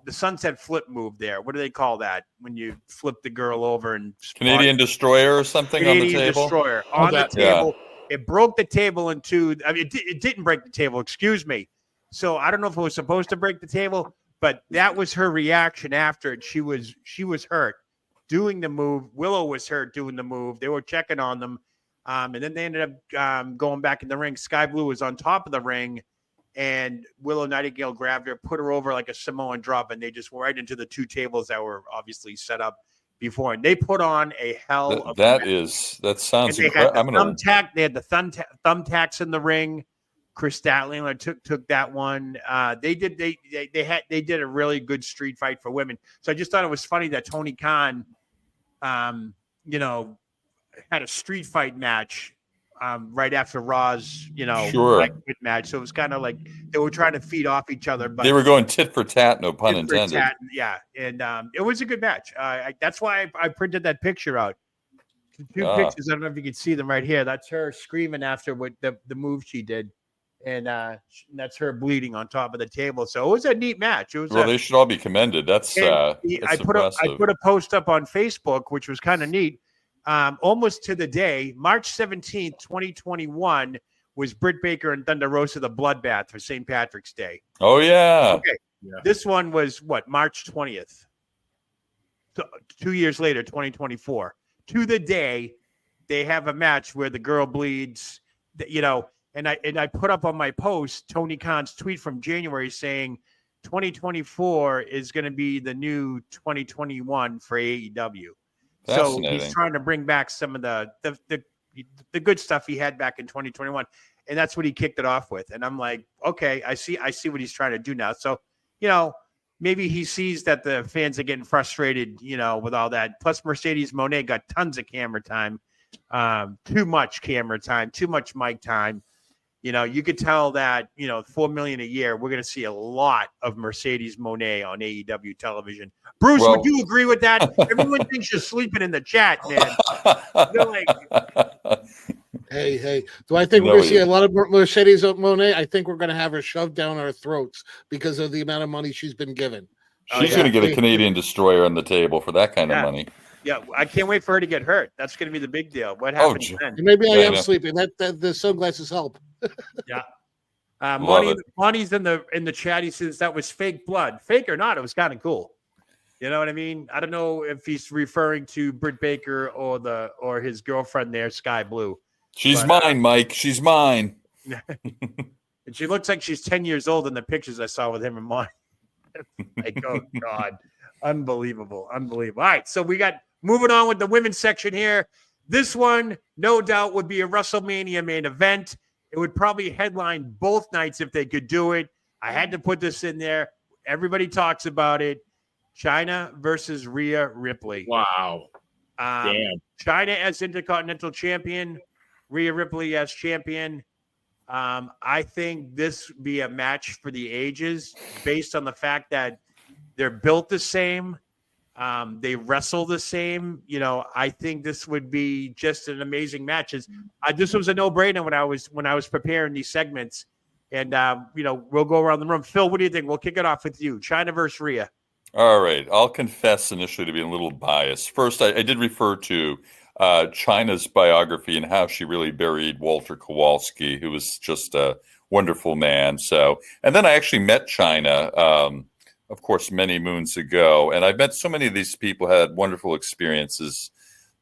sunset flip move there. What do they call that when you flip the girl over? And Canadian Destroyer or something on the table? Canadian Destroyer on the table. Yeah. It broke the table in two. I mean, it didn't break the table. Excuse me. So I don't know if it was supposed to break the table, but that was her reaction after it. She was hurt doing the move. Willow was hurt doing the move. They were checking on them. And then they ended up going back in the ring. Sky Blue was on top of the ring, and Willow Nightingale grabbed her, put her over like a Samoan drop, and they just went right into the two tables that were obviously set up before. And they put on a hell of that sounds incredible. They had the thumbtacks in the ring. Chris Statlander took that one. They did a really good street fight for women. So I just thought it was funny that Tony Khan, had a street fight match right after Raw's, match. So it was kind of like they were trying to feed off each other, but they were going tit for tat, no pun intended. Yeah, and it was a good match. That's why I printed that picture out. Two pictures. I don't know if you can see them right here. That's her screaming after what the move she did, and that's her bleeding on top of the table. So it was a neat match. They should all be commended. That's impressive. I put a post up on Facebook, which was kind of neat. Almost to the day, March 17th, 2021, was Britt Baker and Thunder Rosa the Bloodbath for St. Patrick's Day. Oh, yeah. Okay. Yeah. This one was March 20th. So 2 years later, 2024. To the day, they have a match where the girl bleeds, and I put up on my post Tony Khan's tweet from January saying 2024 is going to be the new 2021 for AEW. So he's trying to bring back some of the good stuff he had back in 2021, and that's what he kicked it off with. And I'm like, okay, I see what he's trying to do now. So, maybe he sees that the fans are getting frustrated, with all that. Plus, Mercedes Moné got tons of camera time, too much camera time, too much mic time. You could tell that, $4 million a year, we're going to see a lot of Mercedes Moné on AEW television. Bruce, would you agree with that? Everyone thinks you're sleeping in the chat, man. They're like, hey. Do I think we're going to see a lot of Mercedes Moné? I think we're going to have her shoved down our throats because of the amount of money she's been given. She's going to get a Canadian Destroyer on the table for that kind of money. Yeah, I can't wait for her to get hurt. That's going to be the big deal. What happens then? Maybe I am sleeping. That the sunglasses help. Yeah. Monty's in the chat. He says that was fake blood. Fake or not, it was kind of cool. You know what I mean? I don't know if he's referring to Britt Baker or his girlfriend there, Sky Blue. She's mine, Mike. She's mine. And she looks like she's 10 years old in the pictures I saw with him and Monty. Like, oh God. Unbelievable. All right, so we got moving on with the women's section here. This one, no doubt, would be a WrestleMania main event. It would probably headline both nights if they could do it. I had to put this in there. Everybody talks about it. Chyna versus Rhea Ripley. Wow. Damn. Chyna as Intercontinental Champion, Rhea Ripley as champion. I think this would be a match for the ages based on the fact that they're built the same. They wrestle the same. I think this would be just an amazing match. This was a no-brainer when I was preparing these segments. And, we'll go around the room. Phil, what do you think? We'll kick it off with you. China versus Rhea. All right. I'll confess initially to being a little biased. First, I did refer to China's biography and how she really buried Walter Kowalski, who was just a wonderful man. So, and then I actually met China, of course, many moons ago. And I've met so many of these people, had wonderful experiences.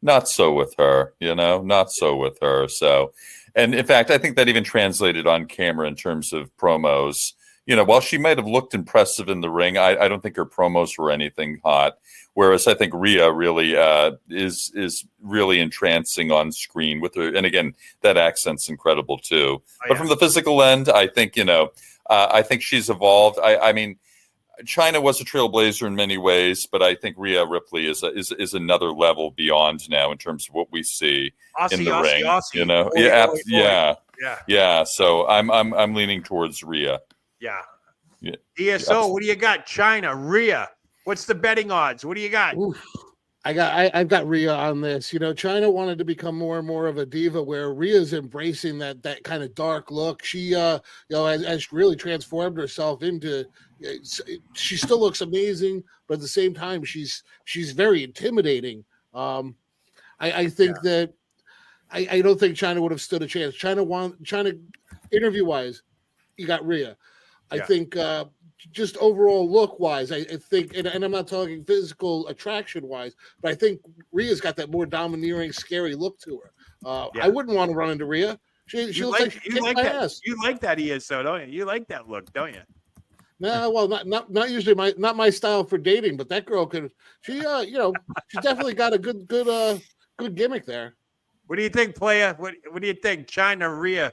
Not so with her, not so with her. So, and in fact, I think that even translated on camera in terms of promos. While she might have looked impressive in the ring, I don't think her promos were anything hot. Whereas I think Rhea really is really entrancing on screen with her. And again, that accent's incredible too. But from the physical end, I think, I think she's evolved. I mean, China was a trailblazer in many ways, but I think Rhea Ripley is another level beyond now in terms of what we see in the ring. Yeah. So I'm leaning towards Rhea. Yeah. ESO, what do you got? China, Rhea. What's the betting odds? What do you got? Oof. I've got Rhea on this. China wanted to become more and more of a diva, where Rhea's embracing that kind of dark look. She has really transformed herself into. She still looks amazing, but at the same time, she's very intimidating. I think that I don't think China would have stood a chance. China interview wise, you got Rhea. I think just overall look wise, I think, and I'm not talking physical attraction wise, but I think Rhea's got that more domineering, scary look to her. I wouldn't want to run into Rhea. She looks like she kicked my ass. You like that ESO, don't you? You like that look, don't you? No, well, not usually my style for dating, but that girl could. She's definitely got a good gimmick there. What do you think, Playa? What do you think, China, Rhea?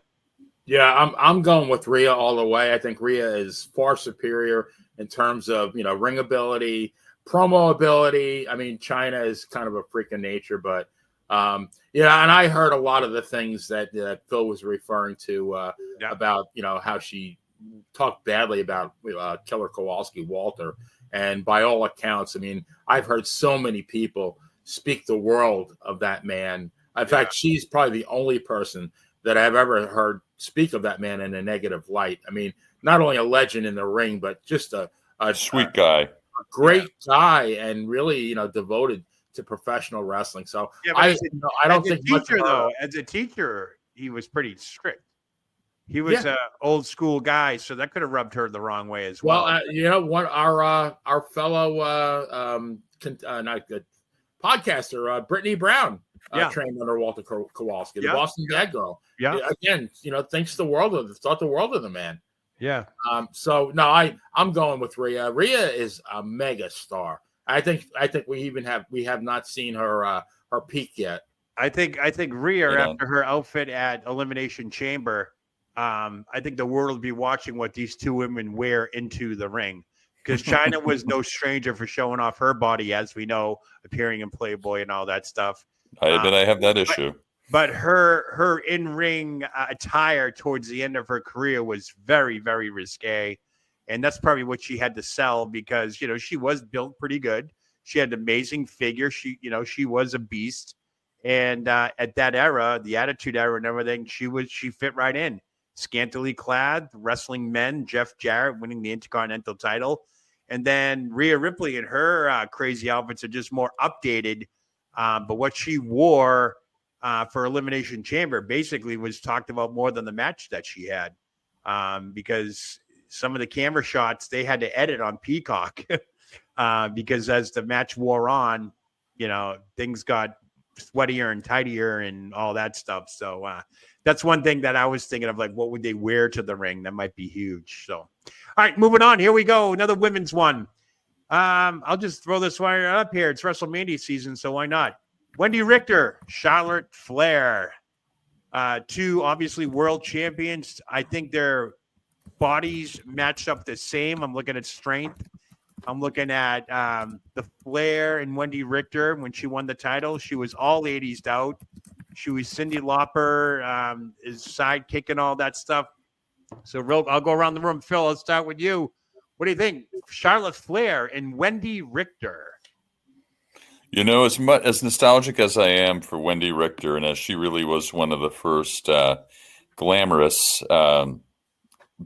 Yeah, I'm going with Rhea all the way. I think Rhea is far superior in terms of ring ability, promo ability. I mean, China is kind of a freak of nature, but and I heard a lot of the things that Phil was referring to about how she talked badly about Killer Kowalski, Walter, and by all accounts, I mean, I've heard so many people speak the world of that man. In fact, she's probably the only person that I've ever heard speak of that man in a negative light. I mean, not only a legend in the ring, but just a sweet guy, a great guy, and really, devoted to professional wrestling. So I don't think as a teacher, he was pretty strict. He was an old school guy, so that could have rubbed her the wrong way as well. Well, what our fellow podcaster, Brittany Brown, trained under Walter Kowalski, the Boston Bad Girl. Yeah. Again, thinks the world of the man. Yeah. So no, I'm going with Rhea. Rhea is a mega star. I think we have not seen her peak yet. I think Rhea, after her outfit at Elimination Chamber, I think the world will be watching what these two women wear into the ring, because China was no stranger for showing off her body, as we know, appearing in Playboy and all that stuff. I admit I have that issue. But her in-ring attire towards the end of her career was very, very risque. And that's probably what she had to sell, because, she was built pretty good. She had an amazing figure. She was a beast. And at that era, the Attitude Era and everything, she fit right in. Scantily clad, wrestling men, Jeff Jarrett winning the Intercontinental title. And then Rhea Ripley and her crazy outfits are just more updated. But what she wore for Elimination Chamber basically was talked about more than the match that she had, because some of the camera shots they had to edit on Peacock because as the match wore on, things got sweatier and tighter and all that stuff. So that's one thing that I was thinking of, like, what would they wear to the ring? That might be huge. So, all right, moving on. Here we go. Another women's one. I'll just throw this one up here. It's WrestleMania season, so why not? Wendy Richter, Charlotte Flair, two obviously world champions. I think their bodies matched up the same. I'm looking at strength. I'm looking at the Flair and Wendy Richter when she won the title. She was all 80s out. She was Cyndi Lauper, is sidekick and all that stuff. So I'll go around the room. Phil, let's start with you. What do you think? Charlotte Flair and Wendy Richter. As nostalgic as I am for Wendy Richter, and as she really was one of the first glamorous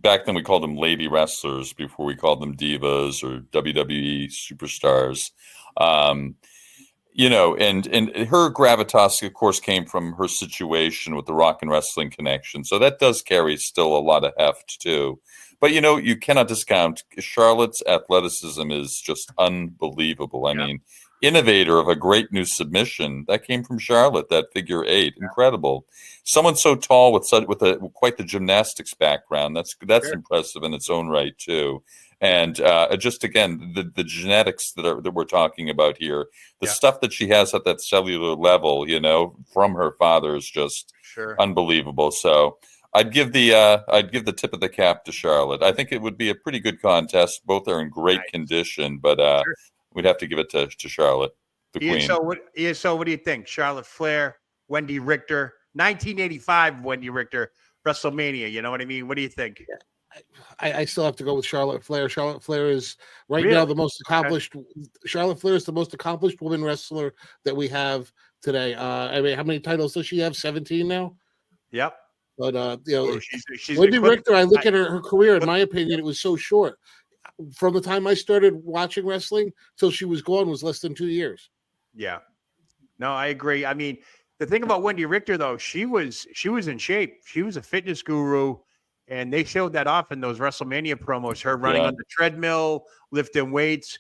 back then we called them lady wrestlers before we called them divas or WWE superstars. And her gravitas, of course, came from her situation with the Rock and Wrestling Connection. So that does carry still a lot of heft too. But, you cannot discount Charlotte's athleticism is just unbelievable. I mean, innovator of a great new submission that came from Charlotte, that figure 8, incredible. Someone so tall with quite the gymnastics background. That's impressive in its own right too. And just again, the genetics that we're talking about here, the stuff that she has at that cellular level, from her father is just unbelievable. So I'd give the tip of the cap to Charlotte. I think it would be a pretty good contest. Both are in great condition, but we'd have to give it to Charlotte, the queen. So what do you think? Charlotte Flair, Wendy Richter, 1985 Wendy Richter, WrestleMania. You know what I mean? What do you think? I still have to go with Charlotte Flair. Charlotte Flair is now the most accomplished. Okay. Charlotte Flair is the most accomplished woman wrestler that we have today. I mean, how many titles does she have? 17 now. Yep. But she's Wendy Richter. I look at her career. In my opinion, it was so short. From the time I started watching wrestling till she was gone was less than 2 years. Yeah. No, I agree. I mean, the thing about Wendy Richter though, she was in shape. She was a fitness guru. And they showed that off in those WrestleMania promos, her running on the treadmill, lifting weights.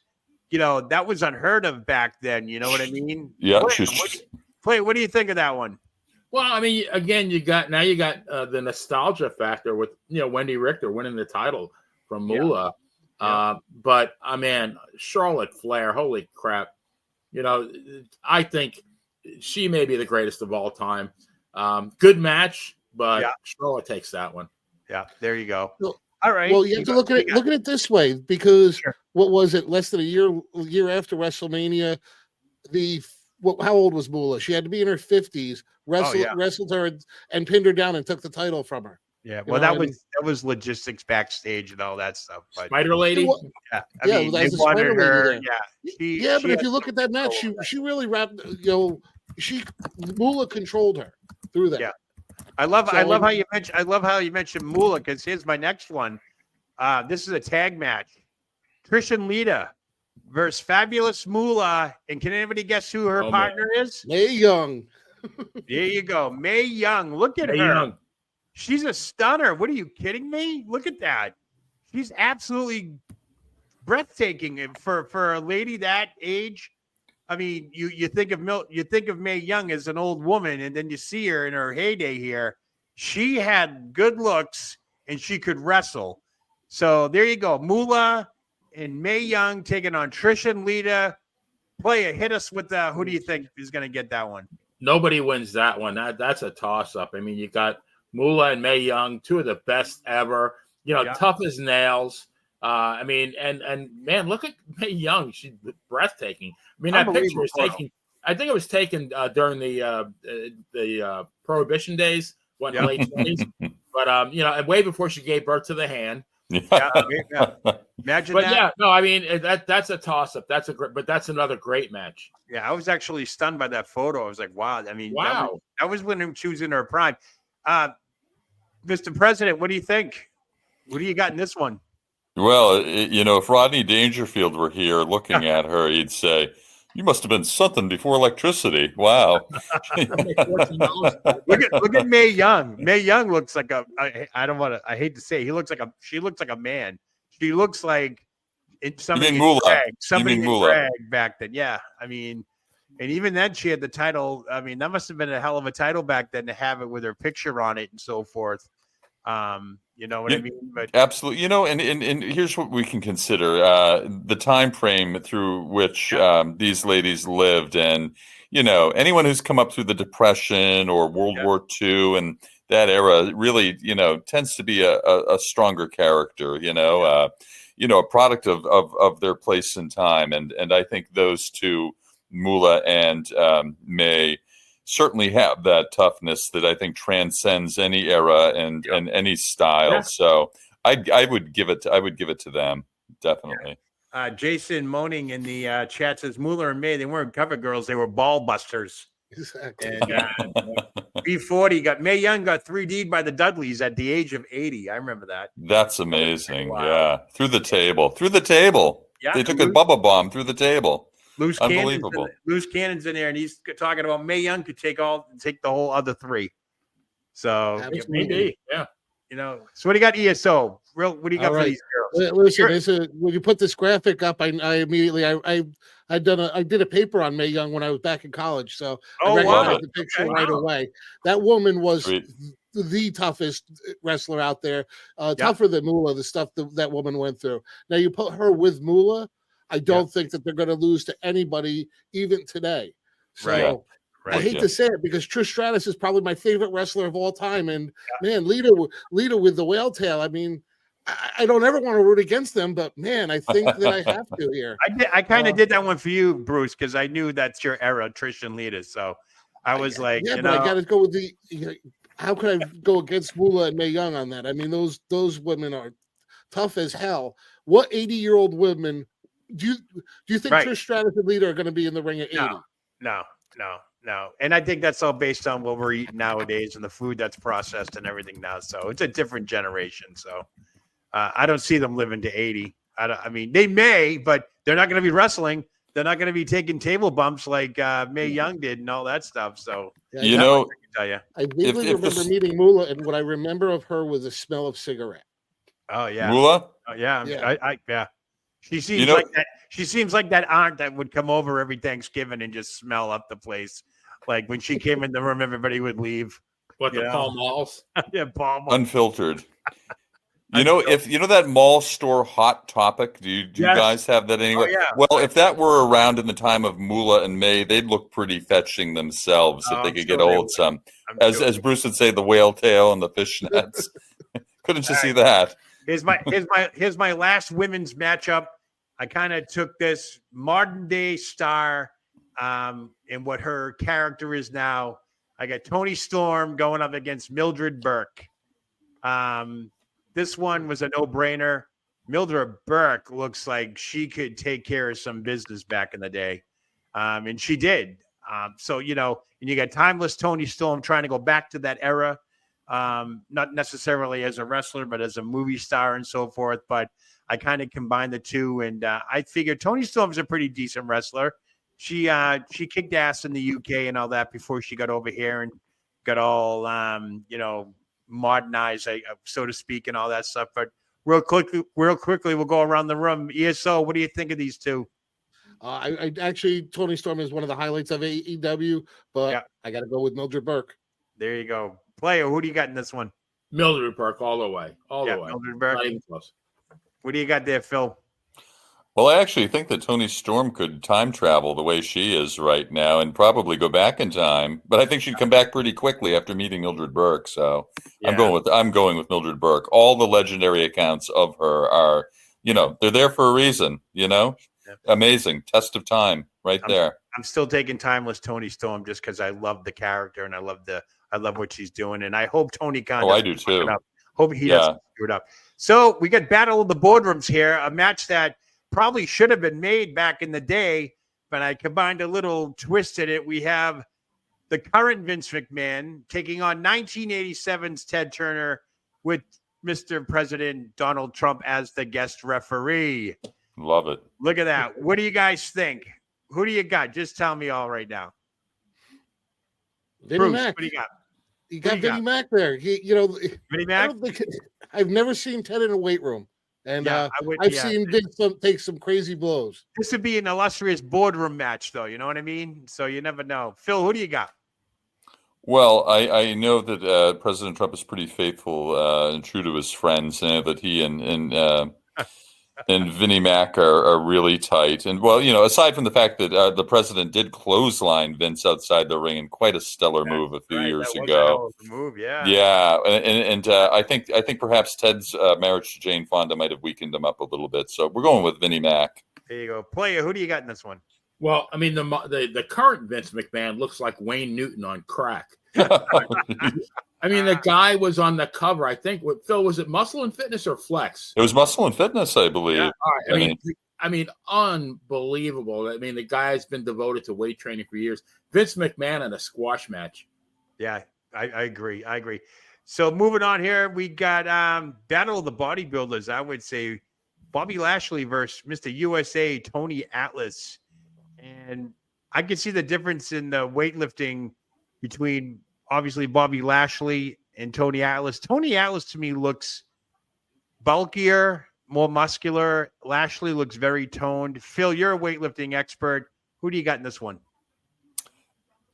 That was unheard of back then. You know what I mean? Yeah. What do you think of that one? Well, I mean, again, you got the nostalgia factor with, Wendy Richter winning the title from Moolah. But, man, Charlotte Flair, holy crap. I think she may be the greatest of all time. Good match, but Charlotte takes that one. Yeah, there you go. Well, all right. Well, you have to look at it this way, because what was it? Less than a year after WrestleMania, how old was Moolah? She had to be in her 50s. Wrestled her and pinned her down and took the title from her. Yeah, well, that was logistics backstage and all that stuff. But Spider Lady. They wanted her. Yeah, but if you look at that match, she really wrapped. Moolah controlled her through that. Yeah. I love how you mentioned Moolah, because here's my next one. This is a tag match. Trish and Lita versus Fabulous Moolah. And can anybody guess who her partner is? Mae Young. There you go. Mae Young. Look at her. Young. She's a stunner. What are you kidding me? Look at that. She's absolutely breathtaking for a lady that age. I mean, you think of Mae Young as an old woman, and then you see her in her heyday here. She had good looks and she could wrestle. So there you go. Moolah and Mae Young taking on Trish and Lita. Hit us with who do you think is going to get that one? Nobody wins that one. That's a toss-up. I mean, you got Moolah and Mae Young, two of the best ever. Tough as nails. I mean, and man, look at Mae Young. She's breathtaking. I mean, that picture was taken. I think it was taken during the Prohibition days, late 20s. But way before she gave birth to the hand. Yeah. Imagine but that. Yeah, no, I mean that's a toss-up. That's another great match. Yeah, I was actually stunned by that photo. I was like, wow. I mean, wow. That was when she was in her prime. Mr. President, what do you think? What do you got in this one? Well, if Rodney Dangerfield were here looking at her, he'd say, "You must have been something before electricity." Wow. Look at Mae Young. Mae Young looks like I hate to say it, she looks like a man. She looks like somebody in drag back then. Yeah. I mean, and even then she had the title. I mean, that must have been a hell of a title back then to have it with her picture on it and so forth. You know what I mean? But absolutely. And here's what we can consider the time frame through which these ladies lived. And, anyone who's come up through the Depression or World War II and that era really, tends to be a stronger character, a product of their place and time. And I think those two, Moolah and Mae, certainly have that toughness that I think transcends any era and any style. Yeah. So I would give it to them, definitely. Jason Moaning in the chat says Moolah and Mae, they weren't cover girls, they were ball busters. Exactly. And, B40 got Mae Young got 3D'd by the Dudleys at the age of 80. I remember that. That's amazing. Wow. Yeah. Through the table. Yeah, They took a Bubba bomb through the table. Loose Unbelievable. cannons in there, and he's talking about Mae Young could take the whole other three. So maybe, yeah. So what do you got, ESO? What do you got for these girls? Listen, when you put this graphic up, I immediately I did a paper on Mae Young when I was back in college, so I recognized the picture right away. That woman was the toughest wrestler out there, tougher than Moolah. The stuff that woman went through. Now you put her with Moolah, I don't think that they're going to lose to anybody even today. So. I hate to say it because Trish Stratus is probably my favorite wrestler of all time. And man, Lita with the whale tail. I mean, I don't ever want to root against them, but man, I think that I have to here. I kind of did that one for you, Bruce, because I knew that's your era, Trish and Lita. So I was like, but I got to go with how could I go against Moolah and Mae Young on that? I mean, those women are tough as hell. What 80-year-old women do you think Trish Stratus and Lita are going to be in the ring at 80? No. And I think that's all based on what we're eating nowadays and the food that's processed and everything now. So it's a different generation. So I don't see them living to 80. I mean, they may, but they're not going to be wrestling. They're not going to be taking table bumps like Mae Young did and all that stuff. So, I can tell you. I vividly remember meeting Moolah, and what I remember of her was the smell of cigarette. Oh, yeah. Moolah? Oh, yeah. She seems like that. She seems like that aunt that would come over every Thanksgiving and just smell up the place. Like when she came in the room, everybody would leave. What, the Pall Malls? Yeah, Pall Malls. Unfiltered. If that mall store Hot Topic, do you guys have that anywhere? Oh, yeah. Well, if that were around in the time of Moolah and May, they'd look pretty fetching themselves if they could get hold some. As Bruce would say, the whale tail and the fishnets. Couldn't you see that? Here's my last women's matchup. I kind of took this modern day star and what her character is now. I got Toni Storm going up against Mildred Burke. This one was a no-brainer. Mildred Burke looks like she could take care of some business back in the day. And she did. So, and you got timeless Toni Storm trying to go back to that era. Not necessarily as a wrestler, but as a movie star and so forth. But I kind of combined the two. And I figured Toni Storm's a pretty decent wrestler. She kicked ass in the UK and all that before she got over here and got all, modernized, so to speak, and all that stuff. But real quickly, we'll go around the room. ESO, what do you think of these two? I actually, Toni Storm is one of the highlights of AEW, but I got to go with Mildred Burke. There you go. Player, who do you got in this one? Mildred Burke, all the way. All the way. Mildred Burke. Not even close. What do you got there, Phil? Well, I actually think that Toni Storm could time travel the way she is right now and probably go back in time. But I think she'd come back pretty quickly after meeting Mildred Burke. So I'm going with Mildred Burke. All the legendary accounts of her are, they're there for a reason. Amazing test of time there. I'm still taking timeless Toni Storm just because I love the character and I love what she's doing. And I hope Tony Khan. Oh, I do too. Hope he doesn't screw it up. So we got Battle of the Boardrooms here, a match that probably should have been made back in the day, but I combined a little twist in it. We have the current Vince McMahon taking on 1987's Ted Turner with Mr. President Donald Trump as the guest referee. Love it. Look at that. What do you guys think? Who do you got? Just tell me all right now. Vinnie Mac. What do you got? You got Vinnie Mac there. Vinnie Mac? I've never seen Ted in a weight room. And I've seen Vince take some crazy blows. This would be an illustrious boardroom match, though. You know what I mean? So you never know. Phil, who do you got? Well, I know that President Trump is pretty faithful and true to his friends, and that he and Vinnie Mac are really tight. And, aside from the fact that the president did clothesline Vince outside the ring in quite a stellar move a few years ago. Move, yeah. Yeah. And I think perhaps Ted's marriage to Jane Fonda might have weakened him up a little bit. So we're going with Vinnie Mac. There you go. Player, who do you got in this one? Well, I mean, the current Vince McMahon looks like Wayne Newton on crack. I mean, the guy was on the cover. I think, Phil, was it Muscle and Fitness or Flex? It was Muscle and Fitness, I believe. Yeah. All right. I mean, unbelievable. I mean, the guy's been devoted to weight training for years. Vince McMahon in a squash match. Yeah. I agree. I agree. So moving on here, we got Battle of the Bodybuilders. I would say Bobby Lashley versus Mr. USA Tony Atlas, and I can see the difference in the weightlifting between obviously Bobby Lashley and Tony Atlas. Tony Atlas to me looks bulkier, more muscular. Lashley looks very toned. Phil, you're a weightlifting expert. Who do you got in this one?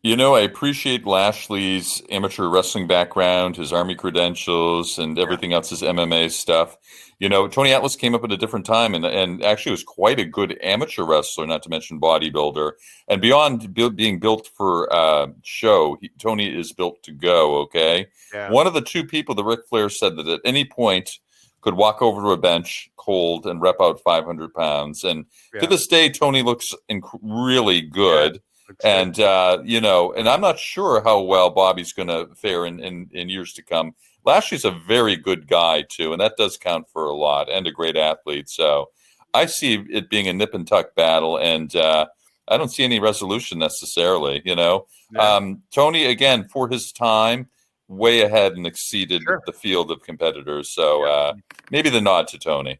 You know, I appreciate Lashley's amateur wrestling background, his Army credentials, and everything else, his MMA stuff. You know, Tony Atlas came up at a different time and actually was quite a good amateur wrestler, not to mention bodybuilder. And beyond being built for show, Tony is built to go, okay? Yeah. One of the two people that Ric Flair said that at any point could walk over to a bench cold and rep out 500 pounds. And to this day, Tony looks really good. Yeah. And, you know, and I'm not sure how well Bobby's going to fare in years to come. Lashley's a very good guy, too, and that does count for a lot, and a great athlete. So I see it being a nip and tuck battle, and I don't see any resolution necessarily, you know. Yeah. Tony, again, for his time, way ahead and exceeded the field of competitors. So maybe the nod to Tony.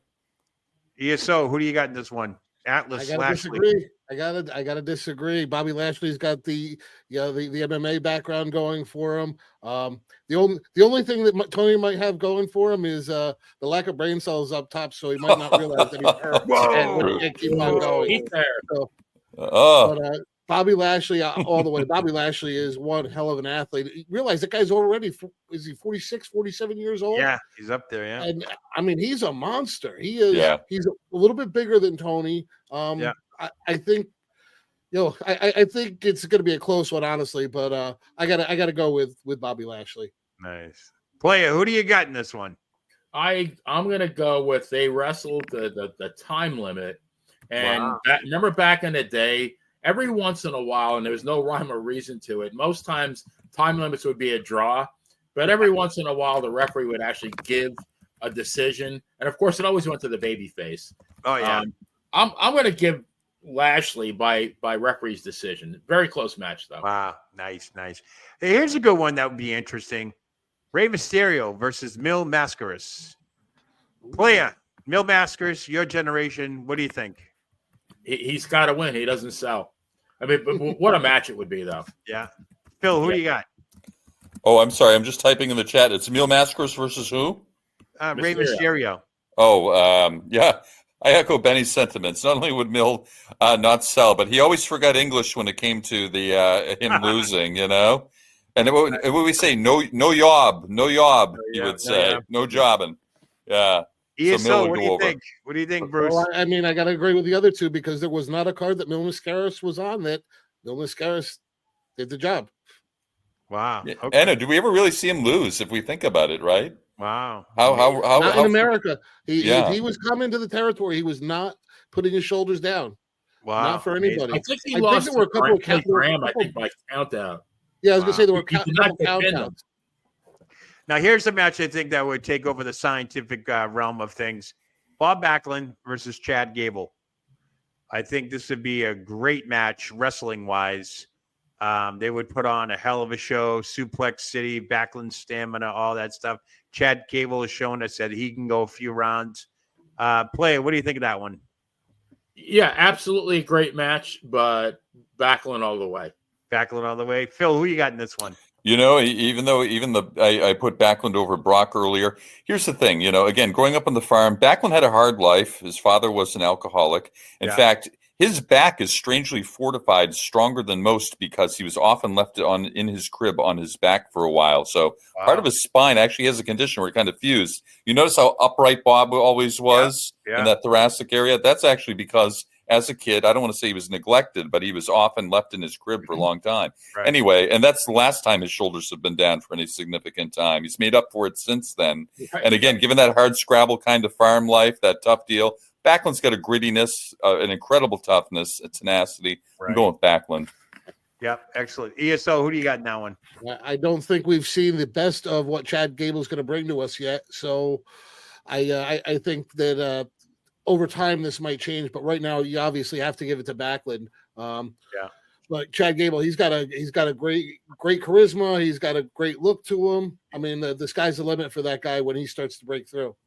ESO, who do you got in this one? Atlas, I gotta Lashley. disagree. I gotta disagree. Bobby Lashley's got the MMA background going for him. The only thing that Tony might have going for him is the lack of brain cells up top, so he might not realize that he's hurt and keep on going. So, but Bobby Lashley all the way. Bobby Lashley is one hell of an athlete. You realize that guy's already, is he 46, 47 years old? Yeah, he's up there, yeah. And I mean, he's a monster. He is. Yeah. He's a little bit bigger than Tony. I think, I think it's going to be a close one, honestly. But I gotta go with Bobby Lashley. Nice. Player, who do you got in this one? I'm gonna go with they wrestled the time limit, and remember back in the day, every once in a while, and there was no rhyme or reason to it. Most times, time limits would be a draw, but every once in a while, the referee would actually give a decision, and of course, it always went to the baby face. Oh yeah, I'm going to give Lashley by referee's decision. Very close match, though. Wow, nice. Hey, here's a good one that would be interesting: Rey Mysterio versus Mil Mascaras. Player, Mil Mascaras, your generation. What do you think? He's got to win. He doesn't sell. I mean, but what a match it would be, though. Yeah. Phil, who do you got? Oh, I'm sorry. I'm just typing in the chat. It's Mil Mascaras versus who? Rey Mysterio. Oh, yeah. I echo Benny's sentiments. Not only would Mil not sell, but he always forgot English when it came to the him losing, you know? And what would we say? No yob. He would say. No jobbing. Yeah. ESO, what do you think? What do you think, Bruce? Well, I mean, I got to agree with the other two because there was not a card that Mil Mascaras was on that Mil Mascaras did the job. Wow. Yeah. Okay. Anna, do we ever really see him lose if we think about it, right? Wow. Not in America. He was coming to the territory. He was not putting his shoulders down. Wow. Not for anybody. I think he lost there were a couple of Graham, I think, by countdown. Yeah, I was going to say there were a couple countdowns. Now, here's a match I think that would take over the scientific realm of things. Bob Backlund versus Chad Gable. I think this would be a great match wrestling-wise. They would put on a hell of a show, Suplex City, Backlund stamina, all that stuff. Chad Gable has shown us that he can go a few rounds. Player, what do you think of that one? Yeah, absolutely a great match, but Backlund all the way. Backlund all the way. Phil, who you got in this one? You know, I put Backlund over Brock earlier. Here's the thing, you know, again, growing up on the farm, Backlund had a hard life. His father was an alcoholic. In fact, his back is strangely fortified, stronger than most, because he was often left in his crib on his back for a while. So part of his spine actually has a condition where it kind of fused. You notice how upright Bob always was in that thoracic area? That's actually because as a kid, I don't want to say he was neglected, but he was often left in his crib for a long time. Right. Anyway, and that's the last time his shoulders have been down for any significant time. He's made up for it since then. Right. And again, given that hard scrabble kind of farm life, that tough deal, Backlund's got a grittiness, an incredible toughness, a tenacity. Right. I'm going with Backlund. Yep, excellent. ESO, who do you got in that one? I don't think we've seen the best of what Chad Gable's going to bring to us yet. So I think that over time this might change, but right now you obviously have to give it to Backlund. But Chad Gable, he's got a great charisma. He's got a great look to him. I mean, the sky's the limit for that guy when he starts to break through.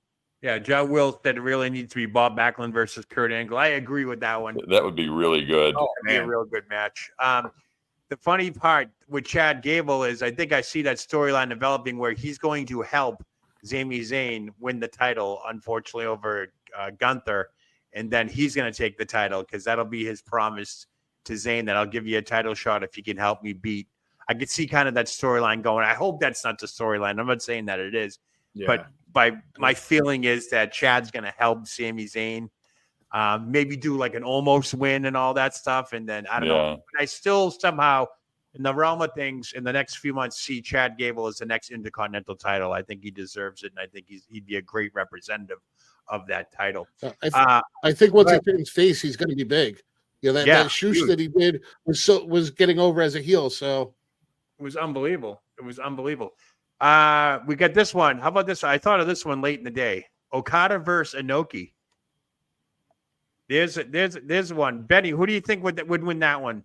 Yeah, Joe Will said it really needs to be Bob Backlund versus Kurt Angle. I agree with that one. That would be really good. Oh, it'd be a real good match. The funny part with Chad Gable is I think I see that storyline developing where he's going to help Sami Zayn win the title, unfortunately, over Gunther. And then he's going to take the title because that'll be his promise to Zayn that I'll give you a title shot if you can help me beat. I could see kind of that storyline going. I hope that's not the storyline. I'm not saying that it is. Yeah. But my feeling is that Chad's going to help Sami Zayn. Maybe do like an almost win and all that stuff. And then I don't know. But I still somehow, in the realm of things, in the next few months, see Chad Gable as the next Intercontinental title. I think he deserves it. And I think he'd be a great representative of that title. I think once he turns face, he's going to be big. You know, that shoosh that he did was getting over as a heel. So it was unbelievable. It was unbelievable. We got this one. How about this? I thought of this one late in the day. Okada versus Inoki. There's one. Benny, who do you think would win that one?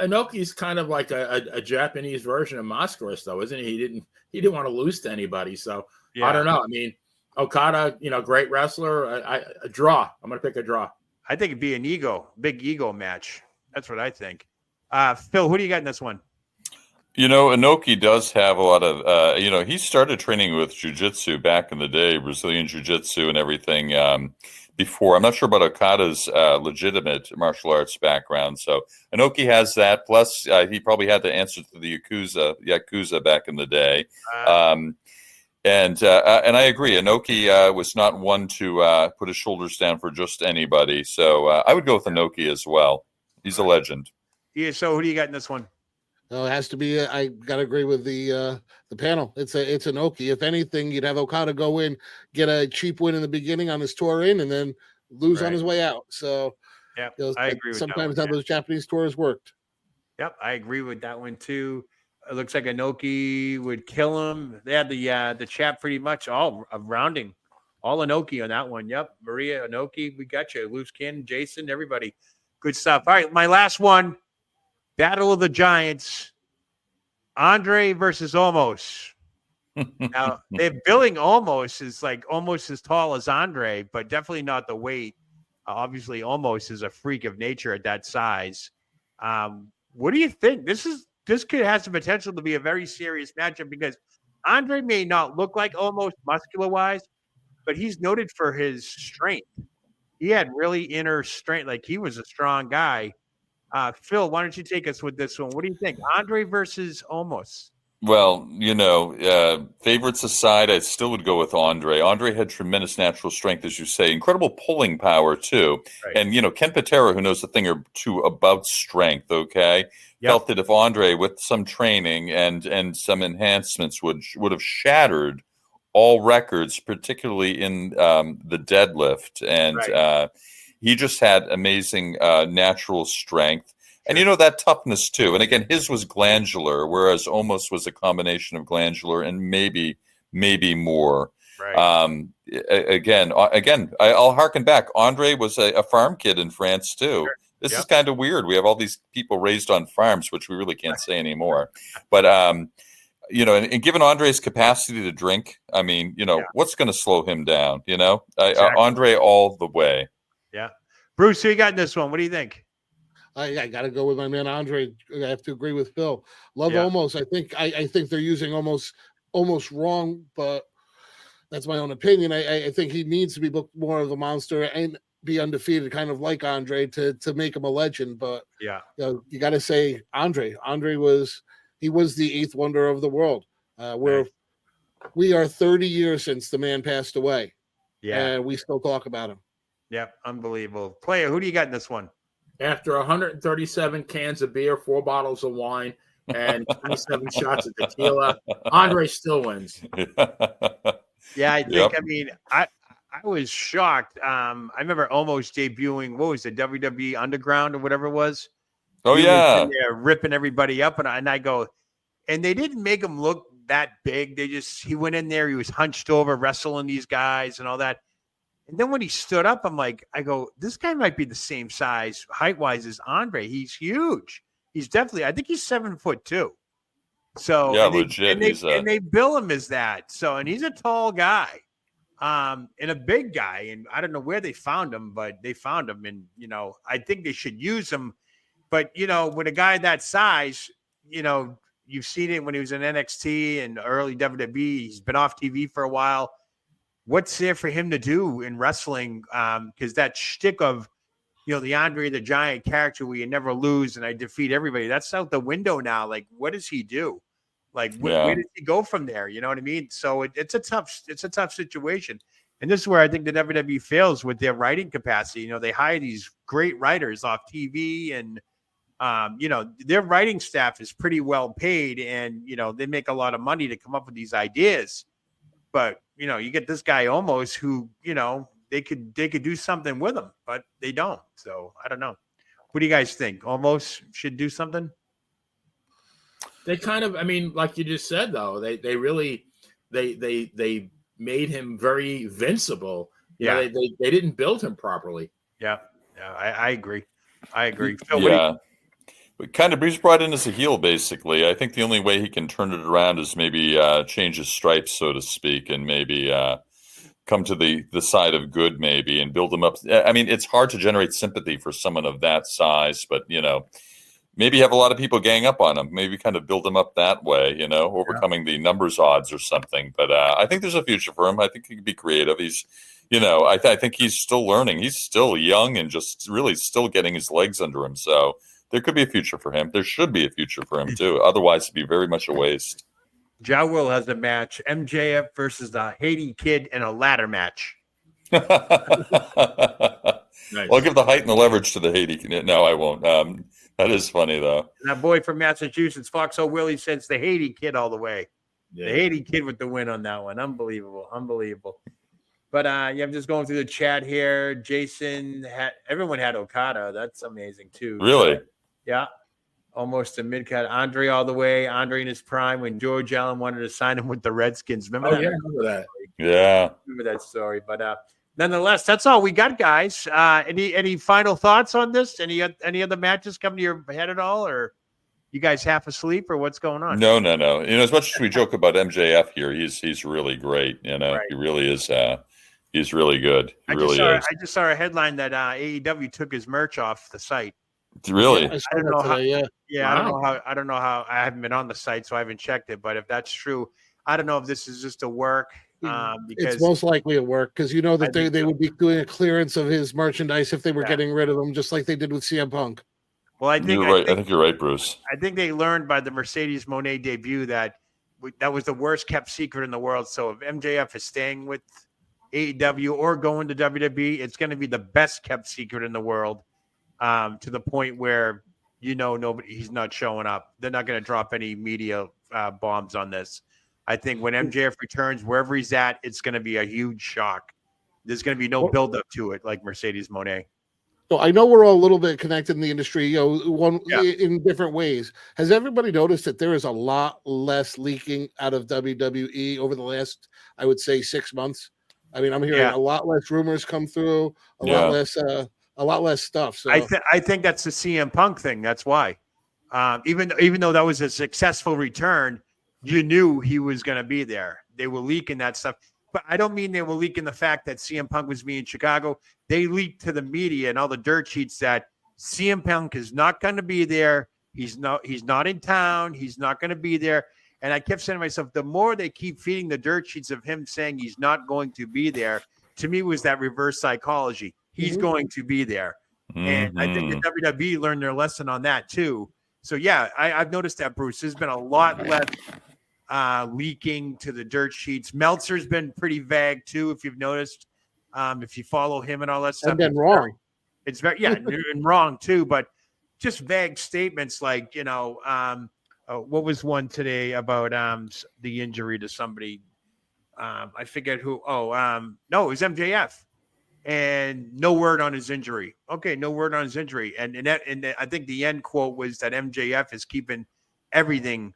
Inoki's kind of like a Japanese version of Mascaris, though, isn't he? He didn't want to lose to anybody, so I don't know. I mean, Okada, great wrestler. A draw. I'm going to pick a draw. I think it'd be an big ego match. That's what I think. Phil, who do you got in this one? Inoki does have a lot of, he started training with jiu-jitsu back in the day, Brazilian jiu-jitsu and everything before. I'm not sure about Okada's legitimate martial arts background. So Inoki has that. Plus, he probably had to answer to the Yakuza back in the day. And I agree. Inoki was not one to put his shoulders down for just anybody. So I would go with Inoki as well. He's a legend. Yeah. So who do you got in this one? No, it has to be. I gotta agree with the panel. It's Inoki. If anything, you'd have Okada go in, get a cheap win in the beginning on his tour in, and then lose on his way out. So yeah, I agree. With sometimes that one, how those Japanese tours worked. Yep, I agree with that one too. It looks like Inoki would kill him. They had the chat pretty much all rounding, all Inoki on that one. Yep, Maria Inoki, we got you. Loose Cannon, Jason, everybody, good stuff. All right, my last one. Battle of the Giants, Andre versus Omos. Now, they're billing Omos as like almost as tall as Andre, but definitely not the weight. Obviously, Omos is a freak of nature at that size. What do you think? This kid has the potential to be a very serious matchup because Andre may not look like Omos muscular-wise, but he's noted for his strength. He had really inner strength. Like, he was a strong guy. Phil, why don't you take us with this one? What do you think? Andre versus Omos. Well, favorites aside, I still would go with Andre. Andre had tremendous natural strength, as you say, incredible pulling power too. Right. And, Ken Patera, who knows a thing or two about strength, felt that if Andre, with some training and some enhancements, would have shattered all records, particularly in the deadlift. And he just had amazing natural strength. And, that toughness, too. And, again, his was glandular, whereas Omos was a combination of glandular and maybe more. Right. Again, I'll harken back. Andre was a farm kid in France, too. Sure. This is kind of weird. We have all these people raised on farms, which we really can't say anymore. But, and given Andre's capacity to drink, I mean, what's going to slow him down? Exactly. Andre all the way. Yeah. Bruce, who you got in this one? What do you think? I got to go with my man Andre. I have to agree with Phil. Love Omos. I think they're using almost wrong, but that's my own opinion. I think he needs to be booked more of a monster and be undefeated, kind of like Andre, to make him a legend. But you got to say Andre. Andre was the eighth wonder of the world. We are 30 years since the man passed away. Yeah, and we still talk about him. Yep, unbelievable. Player, who do you got in this one? After 137 cans of beer, 4 bottles of wine, and 27 shots of tequila, Andre still wins. Yeah, I think. I mean, I was shocked. I remember almost debuting. What was it, WWE Underground or whatever it was? Oh, he yeah, was in there ripping everybody up, and I go, and they didn't make him look that big. He went in there. He was hunched over, wrestling these guys and all that. And then when he stood up, I go, this guy might be the same size height wise as Andre. He's huge. He's definitely, I think he's 7'2". So Yeah, legit. And they bill him as that. So, and he's a tall guy, and a big guy. And I don't know where they found him, but they found him. And, I think they should use him. But, with a guy that size, you've seen it when he was in NXT and early WWE. He's been off TV for a while. What's there for him to do in wrestling? Because that shtick of, the Andre the Giant character where you never lose and I defeat everybody, that's out the window now. Like, what does he do? Like, where does he go from there? You know what I mean? So it's a tough situation. And this is where I think the WWE fails with their writing capacity. They hire these great writers off TV and, their writing staff is pretty well paid and, they make a lot of money to come up with these ideas. But, you get this guy almost who, they could do something with him, but they don't. So I don't know. What do you guys think? Almost should do something? They kind of, like you just said, though, they really, they made him very invincible. They didn't build him properly. Yeah. I agree. Phil, yeah. Kind of Bruce brought in as a heel, basically. I think the only way he can turn it around is maybe change his stripes, so to speak, and maybe come to the side of good, maybe, and build him up. It's hard to generate sympathy for someone of that size, but, maybe have a lot of people gang up on him, maybe kind of build him up that way, overcoming the numbers odds or something. But I think there's a future for him. I think he can be creative. He's, I think he's still learning. He's still young and just really still getting his legs under him. So there could be a future for him. There should be a future for him, too. Otherwise, it'd be very much a waste. Ja Will has a match, MJF versus the Haiti Kid in a ladder match. Nice. I'll give the height and the leverage to the Haiti Kid. No, I won't. That is funny, though. And that boy from Massachusetts, Foxhole Willie, says the Haiti Kid all the way. Yeah. The Haiti Kid with the win on that one. Unbelievable. But I'm just going through the chat here. Jason, everyone had Okada. That's amazing, too. Really? Yeah. Almost a mid-cut. Andre all the way. Andre in his prime when George Allen wanted to sign him with the Redskins. Remember that? Yeah, I remember that. Yeah. Remember that story. But nonetheless, that's all we got, guys. Any final thoughts on this? Any other matches come to your head at all? Or you guys half asleep or what's going on? No. As much as we joke about MJF here, he's really great. Right. He really is. He's really good. I just saw a headline that AEW took his merch off the site. Really? I don't know how. Wow. I don't know how. I haven't been on the site, so I haven't checked it. But if that's true, I don't know if this is just a work. Because it's most likely a work because that they would be doing a clearance of his merchandise if they were getting rid of him, just like they did with CM Punk. Well, I think you're right. I think you're right, Bruce. I think they learned by the Mercedes Moné debut that was the worst kept secret in the world. So if MJF is staying with AEW or going to WWE, it's going to be the best kept secret in the world. To the point where he's not showing up. They're not going to drop any media bombs on this. I think when MJF returns, wherever he's at, it's going to be a huge shock. There's going to be no buildup to it like Mercedes Moné. So I know we're all a little bit connected in the industry, in different ways. Has everybody noticed that there is a lot less leaking out of WWE over the last, I would say, 6 months? I'm hearing a lot less rumors come through, a lot less stuff. So I think that's the CM Punk thing. That's why. Even though that was a successful return, you knew he was going to be there. They were leaking that stuff. But I don't mean they were leaking the fact that CM Punk was me in Chicago. They leaked to the media and all the dirt sheets that CM Punk is not going to be there. He's not in town. He's not going to be there. And I kept saying to myself, the more they keep feeding the dirt sheets of him saying he's not going to be there, to me was that reverse psychology. He's going to be there. Mm-hmm. And I think the WWE learned their lesson on that too. So, I've noticed that, Bruce. There's been a lot less leaking to the dirt sheets. Meltzer's been pretty vague too, if you've noticed. If you follow him and all that stuff. I've been wrong. It's very, and wrong too, but just vague statements like, what was one today about the injury to somebody? I forget who. No, it was MJF. And no word on his injury. Okay, no word on his injury. And I think the end quote was that MJF is keeping everything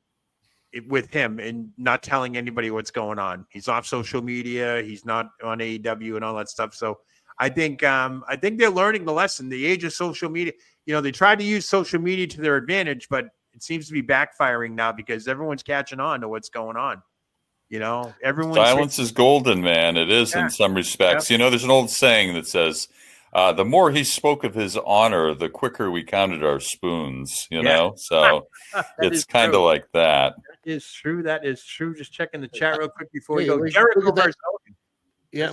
with him and not telling anybody what's going on. He's off social media. He's not on AEW and all that stuff. So I think they're learning the lesson. The age of social media. They tried to use social media to their advantage, but it seems to be backfiring now because everyone's catching on to what's going on. Everyone's Silence is golden, man. It is in some respects. There's an old saying that says, the more he spoke of his honor, the quicker we counted our spoons, So it's kind of like that. That is true. That is true. Just checking the chat real quick before we go. Jericho versus Hogan. Yeah.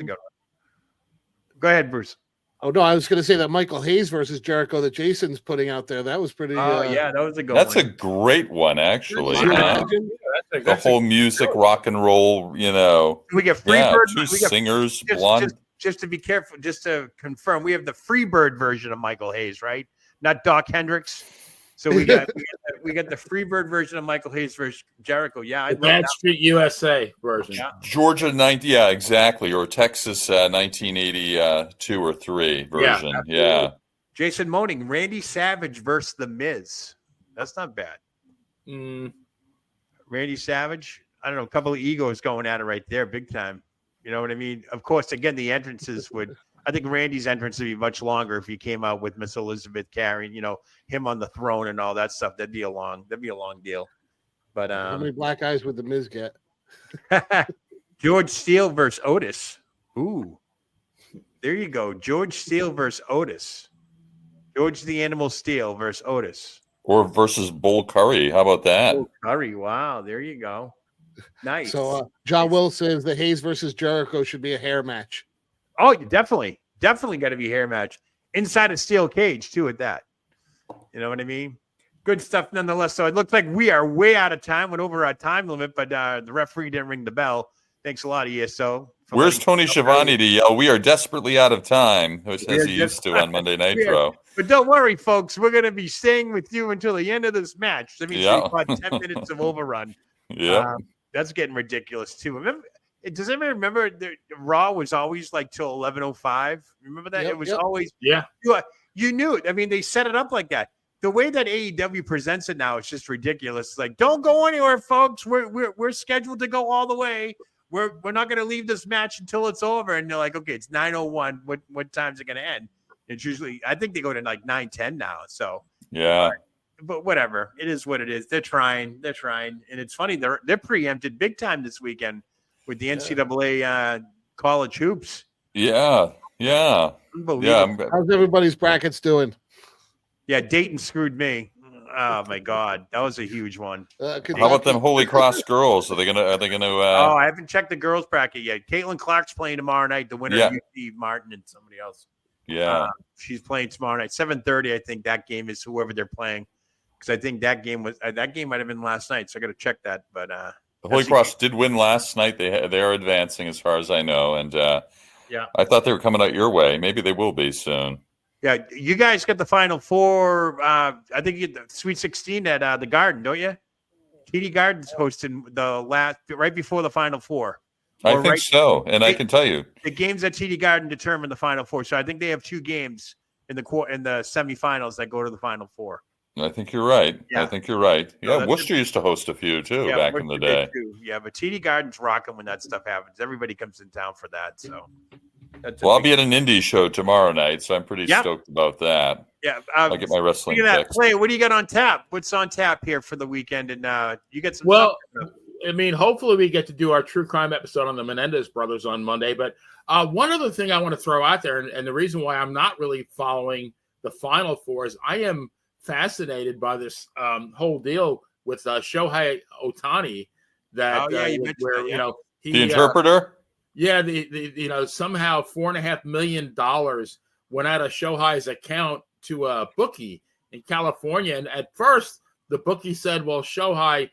Go ahead, Bruce. Oh, no, I was going to say that Michael Hayes versus Jericho that Jason's putting out there. That was pretty. That was a good That's one. a great one, actually. That's the whole music, rock and roll, We get Freebird. Two singers, blonde. Just to be careful, just to confirm, we have the Freebird version of Michael Hayes, right? Not Doc Hendricks. So we got the Freebird version of Michael Hayes versus Jericho. Yeah, the Bad Street USA version. Yeah. Georgia exactly, or Texas 1982 or 3 version. Yeah. Jason Moaning, Randy Savage versus The Miz. That's not bad. Randy Savage. I don't know, a couple of egos going at it right there, big time. You know what I mean? Of course, again, the entrances I think Randy's entrance would be much longer if he came out with Miss Elizabeth carrying, him on the throne and all that stuff. That'd be a long deal. But how many black eyes would the Miz get? George Steele versus Otis. Ooh, there you go. George Steele versus Otis. George the Animal Steele versus Otis. Or versus Bull Curry. How about that? Bull Curry. Wow, there you go. Nice. So John Will says the Hayes versus Jericho should be a hair match. Oh, definitely got to be a hair match inside a steel cage too. At that, you know what I mean? Good stuff nonetheless. So it looks like we are way out of time. Went over our time limit, but the referee didn't ring the bell. Thanks a lot, ESO. Where's Tony Schiavone to yell? We are desperately out of time, as he used to on Monday Nitro. But don't worry, folks. We're going to be staying with you until the end of this match. That means about 10 minutes of overrun. Yeah. That's getting ridiculous too. Does anybody remember Raw was always like till 11:05? Remember that? It was always you knew it. I mean, they set it up like that. The way that AEW presents it now, it's just ridiculous. It's like, don't go anywhere, folks. We're scheduled to go all the way. We're not going to leave this match until it's over. And they're like, okay, it's 9:01. What time's it going to end? It's usually, I think they go to like 9:10 now. So yeah. But whatever, it is what it is. They're trying, and it's funny. They're preempted big time this weekend with the NCAA college hoops. Yeah. Unbelievable. How's everybody's brackets doing? Yeah, Dayton screwed me. Oh my God, that was a huge one. How about them Holy Cross girls? Are they gonna? Oh, I haven't checked the girls bracket yet. Caitlin Clark's playing tomorrow night. The winner, Steve Martin and somebody else. Yeah, she's playing tomorrow night, 7:30. I think that game is whoever they're playing. Because I think that game might have been last night, so I got to check that. But the Holy Cross did win last night. They are advancing as far as I know, and I thought they were coming out your way. Maybe they will be soon. Yeah, you guys got the Final Four. I think you get the Sweet 16 at the Garden, don't you? TD Garden's hosting right before the Final Four. I think so, and I can tell you the games at TD Garden determine the Final Four. So I think they have 2 games in the semifinals that go to the Final Four. I think you're right. Yeah. I think you're right. Yeah, Worcester used to host a few too back in the day. Yeah, but TD Garden's rocking when that stuff happens. Everybody comes in town for that. So, I'll be at an indie show tomorrow night, so I'm pretty stoked about that. Yeah, I'll get my wrestling fix. Play. What do you got on tap? What's on tap here for the weekend? And you get some. Well, I mean, hopefully we get to do our true crime episode on the Menendez brothers on Monday. But one other thing I want to throw out there, and the reason why I'm not really following the Final Four is I am fascinated by this whole deal with Shohei Ohtani. That the interpreter. The somehow $4.5 million went out of Shohei's account to a bookie in California, and at first the bookie said, "Well, Shohei,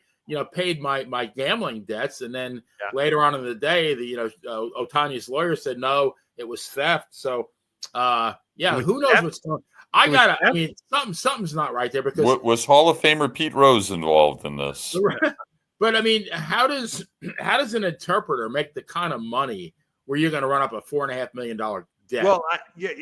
paid my gambling debts," and then later on in the day, Ohtani's lawyer said, "No, it was theft." So, who knows what's going on? I mean, something's not right there because was Hall of Famer Pete Rose involved in this? But I mean, how does an interpreter make the kind of money where you're going to run up a $4.5 million debt? Well,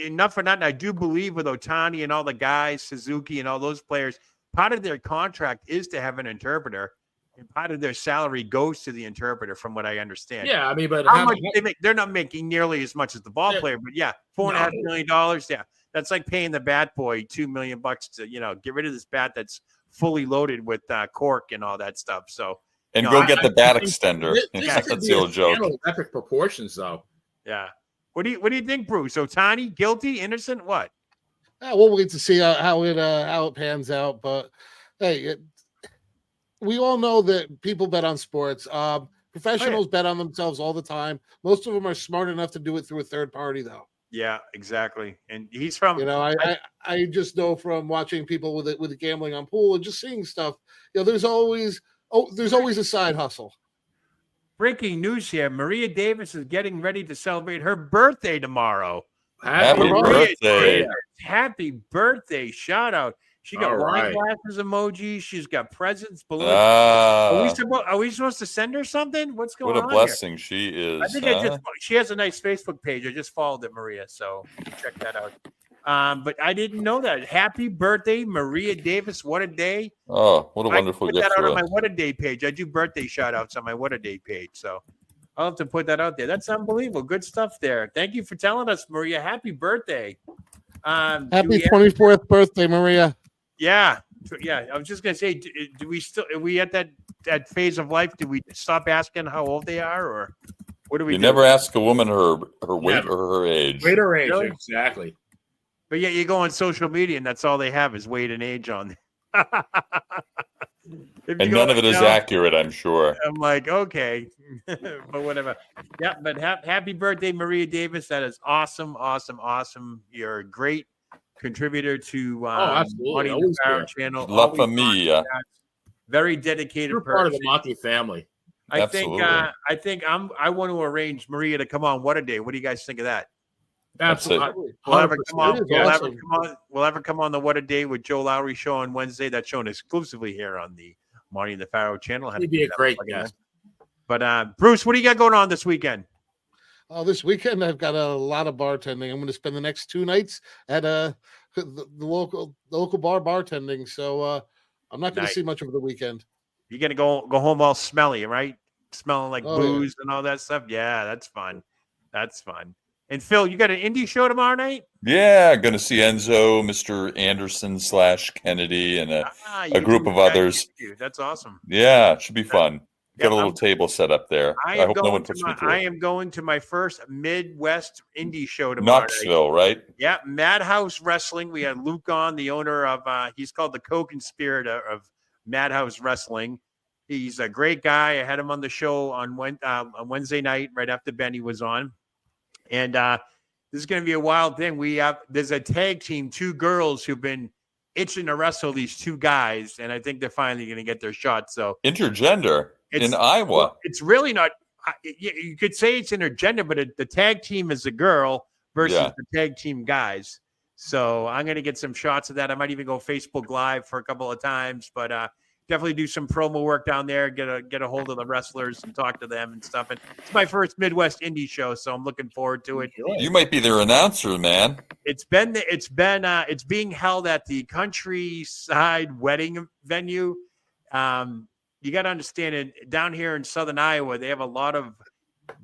enough for nothing. I do believe with Ohtani and all the guys, Suzuki and all those players, part of their contract is to have an interpreter. And part of their salary goes to the interpreter, from what I understand. Yeah, I mean, but how much they make? They're not making nearly as much as the ball Yeah. player, but yeah, $4.5 million. Yeah, that's like paying the bat boy $2 million to get rid of this bat that's fully loaded with cork and all that stuff. So and go get the bat extender. This That's the old joke. Epic proportions, though. Yeah. What do you think, Bruce? Ohtani, guilty, innocent, what? We'll wait to see how it pans out. But hey, we all know that people bet on sports. Professionals bet on themselves all the time. Most of them are smart enough to do it through a third party, though. Yeah, exactly. And he's from. I just know from watching people with gambling on pool and just seeing stuff. There's always a side hustle. Breaking news here: Maria Davis is getting ready to celebrate her birthday tomorrow. Happy birthday! Happy birthday! Shout out! She got wine glasses emojis. She's got presents, balloons. Are we supposed to send her something? What's going on? What a blessing she is! I think she has a nice Facebook page. I just followed it, Maria, so check that out. But I didn't know that. Happy birthday, Maria Davis! What a day! Oh, what a wonderful gift! I put that out on my What a Day page. I do birthday shout outs on my What a Day page, so I'll have to put that out there. That's unbelievable. Good stuff there. Thank you for telling us, Maria. Happy birthday! Happy 24th birthday, Maria. Yeah. I was just gonna say, are we at that phase of life? Do we stop asking how old they are, or what do we? You never ask a woman her weight or her age. Weight or age, really? Exactly. But yeah, you go on social media and that's all they have is weight and age on. And none of it is accurate, I'm sure. I'm like, okay, but whatever. Yeah, but happy birthday, Maria Davis. That is awesome, awesome, awesome. You're a great contributor to Monty the Power channel. La Familia. Very dedicated person. Part of the Monty family. I think I want to arrange Maria to come on What a Day. What do you guys think of that? Absolutely. We'll have her come on the What a Day with Joe Lowry show on Wednesday. That's shown exclusively here on the Monty the Pharaoh channel. He'd be a great guest. But Bruce, what do you got going on this weekend? This weekend I've got a lot of bartending. I'm going to spend the next 2 nights at the local bar bartending. So I'm not going to see much over the weekend. You're going to go home all smelly, right? Smelling like booze and all that stuff. Yeah, that's fun. That's fun. And Phil, you got an indie show tomorrow night? Yeah, going to see Enzo, Mr. Anderson / Kennedy, and a group of others. That's awesome. Yeah, it should be fun. Got a little table set up there. I hope no one puts me through. I am going to my first Midwest indie show tomorrow. Knoxville, right? Yeah, Madhouse Wrestling. We had Luke on, the owner of. He's called the co-conspirator of Madhouse Wrestling. He's a great guy. I had him on the show on Wednesday night, right after Benny was on, and this is going to be a wild thing. There's a tag team, 2 girls who've been itching to wrestle these 2 guys, and I think they're finally going to get their shot. So intergender. In Iowa. It's really not. You could say it's intergender, but the tag team is a girl versus the tag team guys. So I'm going to get some shots of that. I might even go Facebook Live for a couple of times, but definitely do some promo work down there. Get a hold of the wrestlers and talk to them and stuff. And it's my first Midwest indie show, so I'm looking forward to it. You might be their announcer, man. It's being held at the Countryside Wedding venue. You got to understand it down here in Southern Iowa, they have a lot of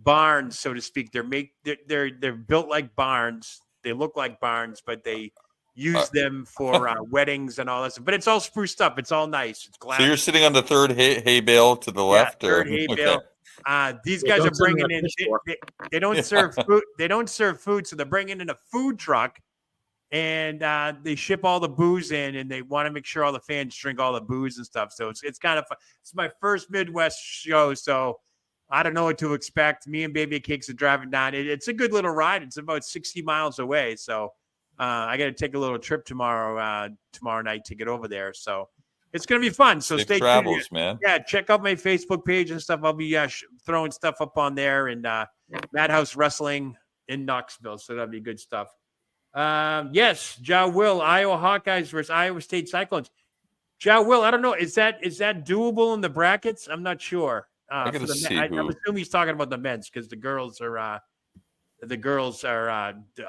barns, so to speak. They're built like barns. They look like barns, but they use them for weddings and all that stuff. But it's all spruced up. It's all nice. It's glass. So you're sitting on the third hay bale to the left, third hay bale. These guys are bringing in. They don't serve food. They don't serve food, so they're bringing in a food truck. And they ship all the booze in, and they want to make sure all the fans drink all the booze and stuff. So it's kind of fun. It's my first Midwest show, so I don't know what to expect. Me and Baby Cakes are driving down. It's a good little ride. It's about 60 miles away, so I got to take a little trip tomorrow night to get over there. So it's going to be fun. So stay tuned, man. Yeah, check out my Facebook page and stuff. I'll be throwing stuff up on there, and Madhouse Wrestling in Knoxville. So that'll be good stuff. Yes, Will, Iowa Hawkeyes versus Iowa State Cyclones. Will, I don't know. Is that doable in the brackets? I'm not sure. I gotta see I'm assuming he's talking about the men's because the girls are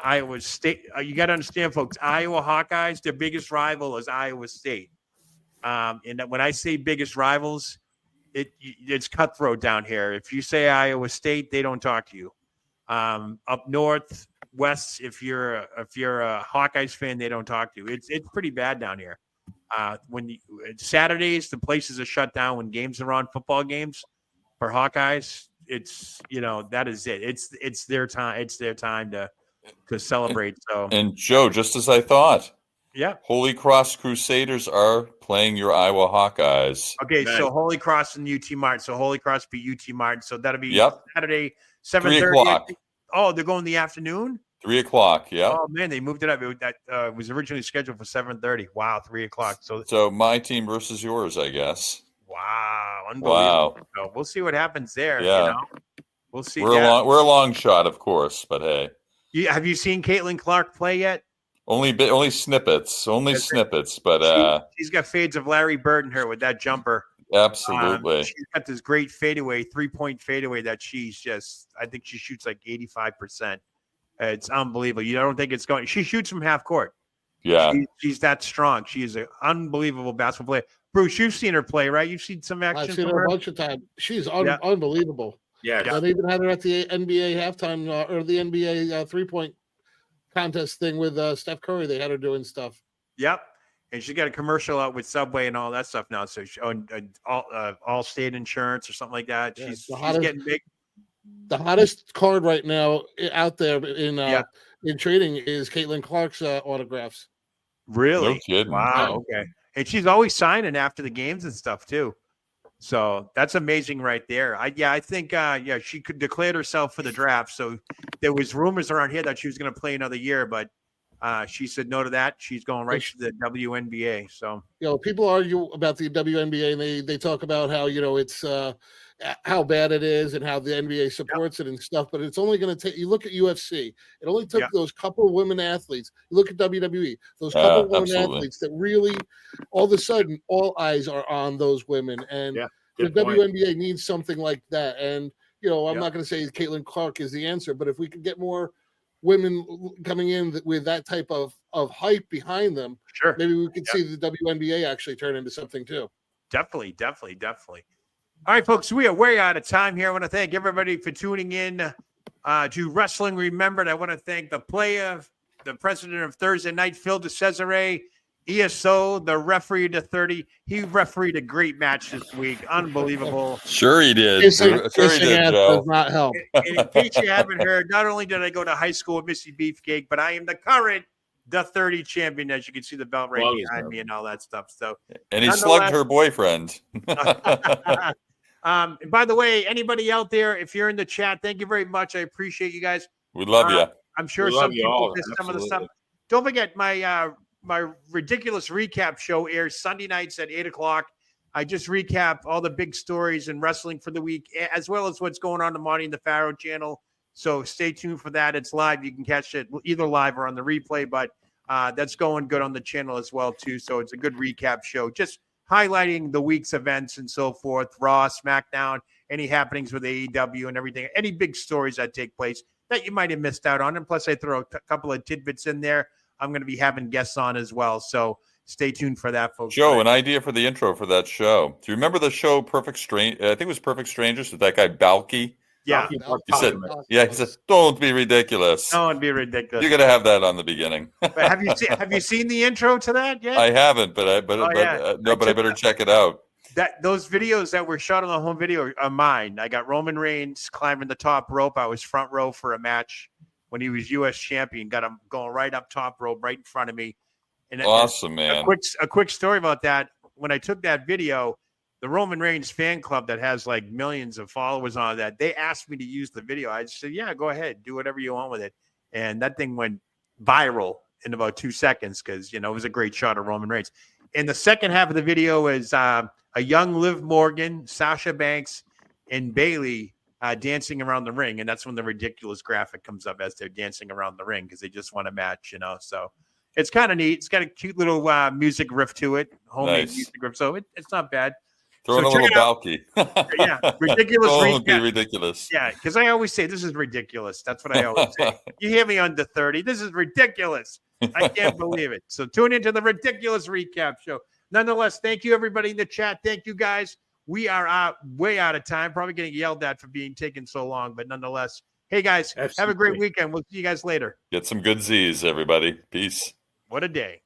Iowa State. You got to understand, folks. Iowa Hawkeyes, their biggest rival is Iowa State. And when I say biggest rivals, it's cutthroat down here. If you say Iowa State, they don't talk to you. Up north, west, if you're a Hawkeyes fan, they don't talk to you. It's pretty bad down here. Saturdays, the places are shut down when games are on, football games for Hawkeyes. It's that is it. It's their time. It's their time to celebrate. So and Joe, just as I thought. Yeah. Holy Cross Crusaders are playing your Iowa Hawkeyes. Okay, so Holy Cross and UT Martin. So Holy Cross beat UT Martin. So that'll be Saturday, 7:30. 3 o'clock. Oh, they're going in the afternoon? 3 o'clock, yeah. Oh, man, they moved it up. That was originally scheduled for 7:30. Wow, 3 o'clock. So my team versus yours, I guess. Wow, unbelievable. Wow. So we'll see what happens there. Yeah. We'll see. We're a long shot, of course, but hey. Have you seen Caitlin Clark play yet? Only snippets, but she's got fades of Larry Bird in her with that jumper. Absolutely. She's got this great fadeaway, 3-point fadeaway that I think she shoots like 85%. It's unbelievable. You don't think it's going. She shoots from half court. Yeah. She's that strong. She is an unbelievable basketball player. Bruce, you've seen her play, right? You've seen some action. I've seen her a bunch of times. She's unbelievable. Yeah. I even had her at the NBA halftime or the NBA 3-point contest thing with Steph Curry. They had her doing stuff. Yep. And she got a commercial out with Subway and all that stuff now. So she all state insurance or something like that. Yeah, she's getting big. The hottest card right now out there in trading is Caitlin Clark's autographs. Really? No kidding. Wow. Okay. And she's always signing after the games and stuff too. So that's amazing right there. I think she could declare herself for the draft. So there was rumors around here that she was going to play another year, but she said no to that. She's going right to the WNBA. So people argue about the WNBA and they talk about how it's how bad it is and how the NBA supports it and stuff. But it's only going to take. You look at UFC. It only took those couple of women athletes. You look at WWE. Those couple of women athletes that really, all of a sudden, all eyes are on those women. And the WNBA needs something like that. And I'm not going to say Caitlin Clark is the answer, but if we could get more women coming in with that type of hype behind them, maybe we could see the WNBA actually turn into something too. Definitely. All right, folks, we are way out of time here. I want to thank everybody for tuning in to Wrestling Remembered. I want to thank the president of Thursday Night, Phil DeCesare, ESO, the referee to 30. He refereed a great match this week. Unbelievable. Sure he did. Kissing does not help. And in case you haven't heard, not only did I go to high school with Missy Beefcake, but I am the current the 30 champion, as you can see the belt right behind me and all that stuff. So, and he slugged her boyfriend. And by the way, anybody out there, if you're in the chat, thank you very much. I appreciate you guys. We love you. I'm sure some people missed some of the stuff. Don't forget my ridiculous recap show airs Sunday nights at 8:00. I just recap all the big stories in wrestling for the week, as well as what's going on the Monty and the Pharaoh channel. So stay tuned for that. It's live. You can catch it either live or on the replay, but that's going good on the channel as well, too. So it's a good recap show. Just highlighting the week's events and so forth, Raw, SmackDown, any happenings with AEW and everything, any big stories that take place that you might have missed out on. And plus, I throw a couple of tidbits in there. I'm going to be having guests on as well. So stay tuned for that, folks. Joe, an idea for the intro for that show. Do you remember the show Perfect Strange? I think it was Perfect Strangers with that guy Balky. Yeah. He said, don't be ridiculous. Don't be ridiculous. You're going to have that on the beginning. But have you seen the intro to that yet? I haven't, but I better check it out. Those videos that were shot on the home video are mine. I got Roman Reigns climbing the top rope. I was front row for a match when he was U.S. champion. Got him going right up top rope, right in front of me. And awesome, man. A quick story about that. When I took that video, the Roman Reigns fan club that has like millions of followers on that, they asked me to use the video. I just said, yeah, go ahead. Do whatever you want with it. And that thing went viral in about 2 seconds because, it was a great shot of Roman Reigns. And the second half of the video is a young Liv Morgan, Sasha Banks, and Bayley dancing around the ring. And that's when the ridiculous graphic comes up as they're dancing around the ring because they just want a match, So it's kind of neat. It's got a cute little music riff to it, homemade music riff. So it's not bad. Throw in a little Balky. Yeah, ridiculous. Don't be ridiculous. Yeah, because I always say this is ridiculous. That's what I always say. You hear me under 30. This is ridiculous. I can't believe it. So tune into the ridiculous recap show. Nonetheless, thank you, everybody in the chat. Thank you, guys. we are way out of time, probably getting yelled at for being taken so long, but nonetheless, hey guys, have a great weekend. We'll see you guys later. Get some good Z's, everybody. Peace. What a day.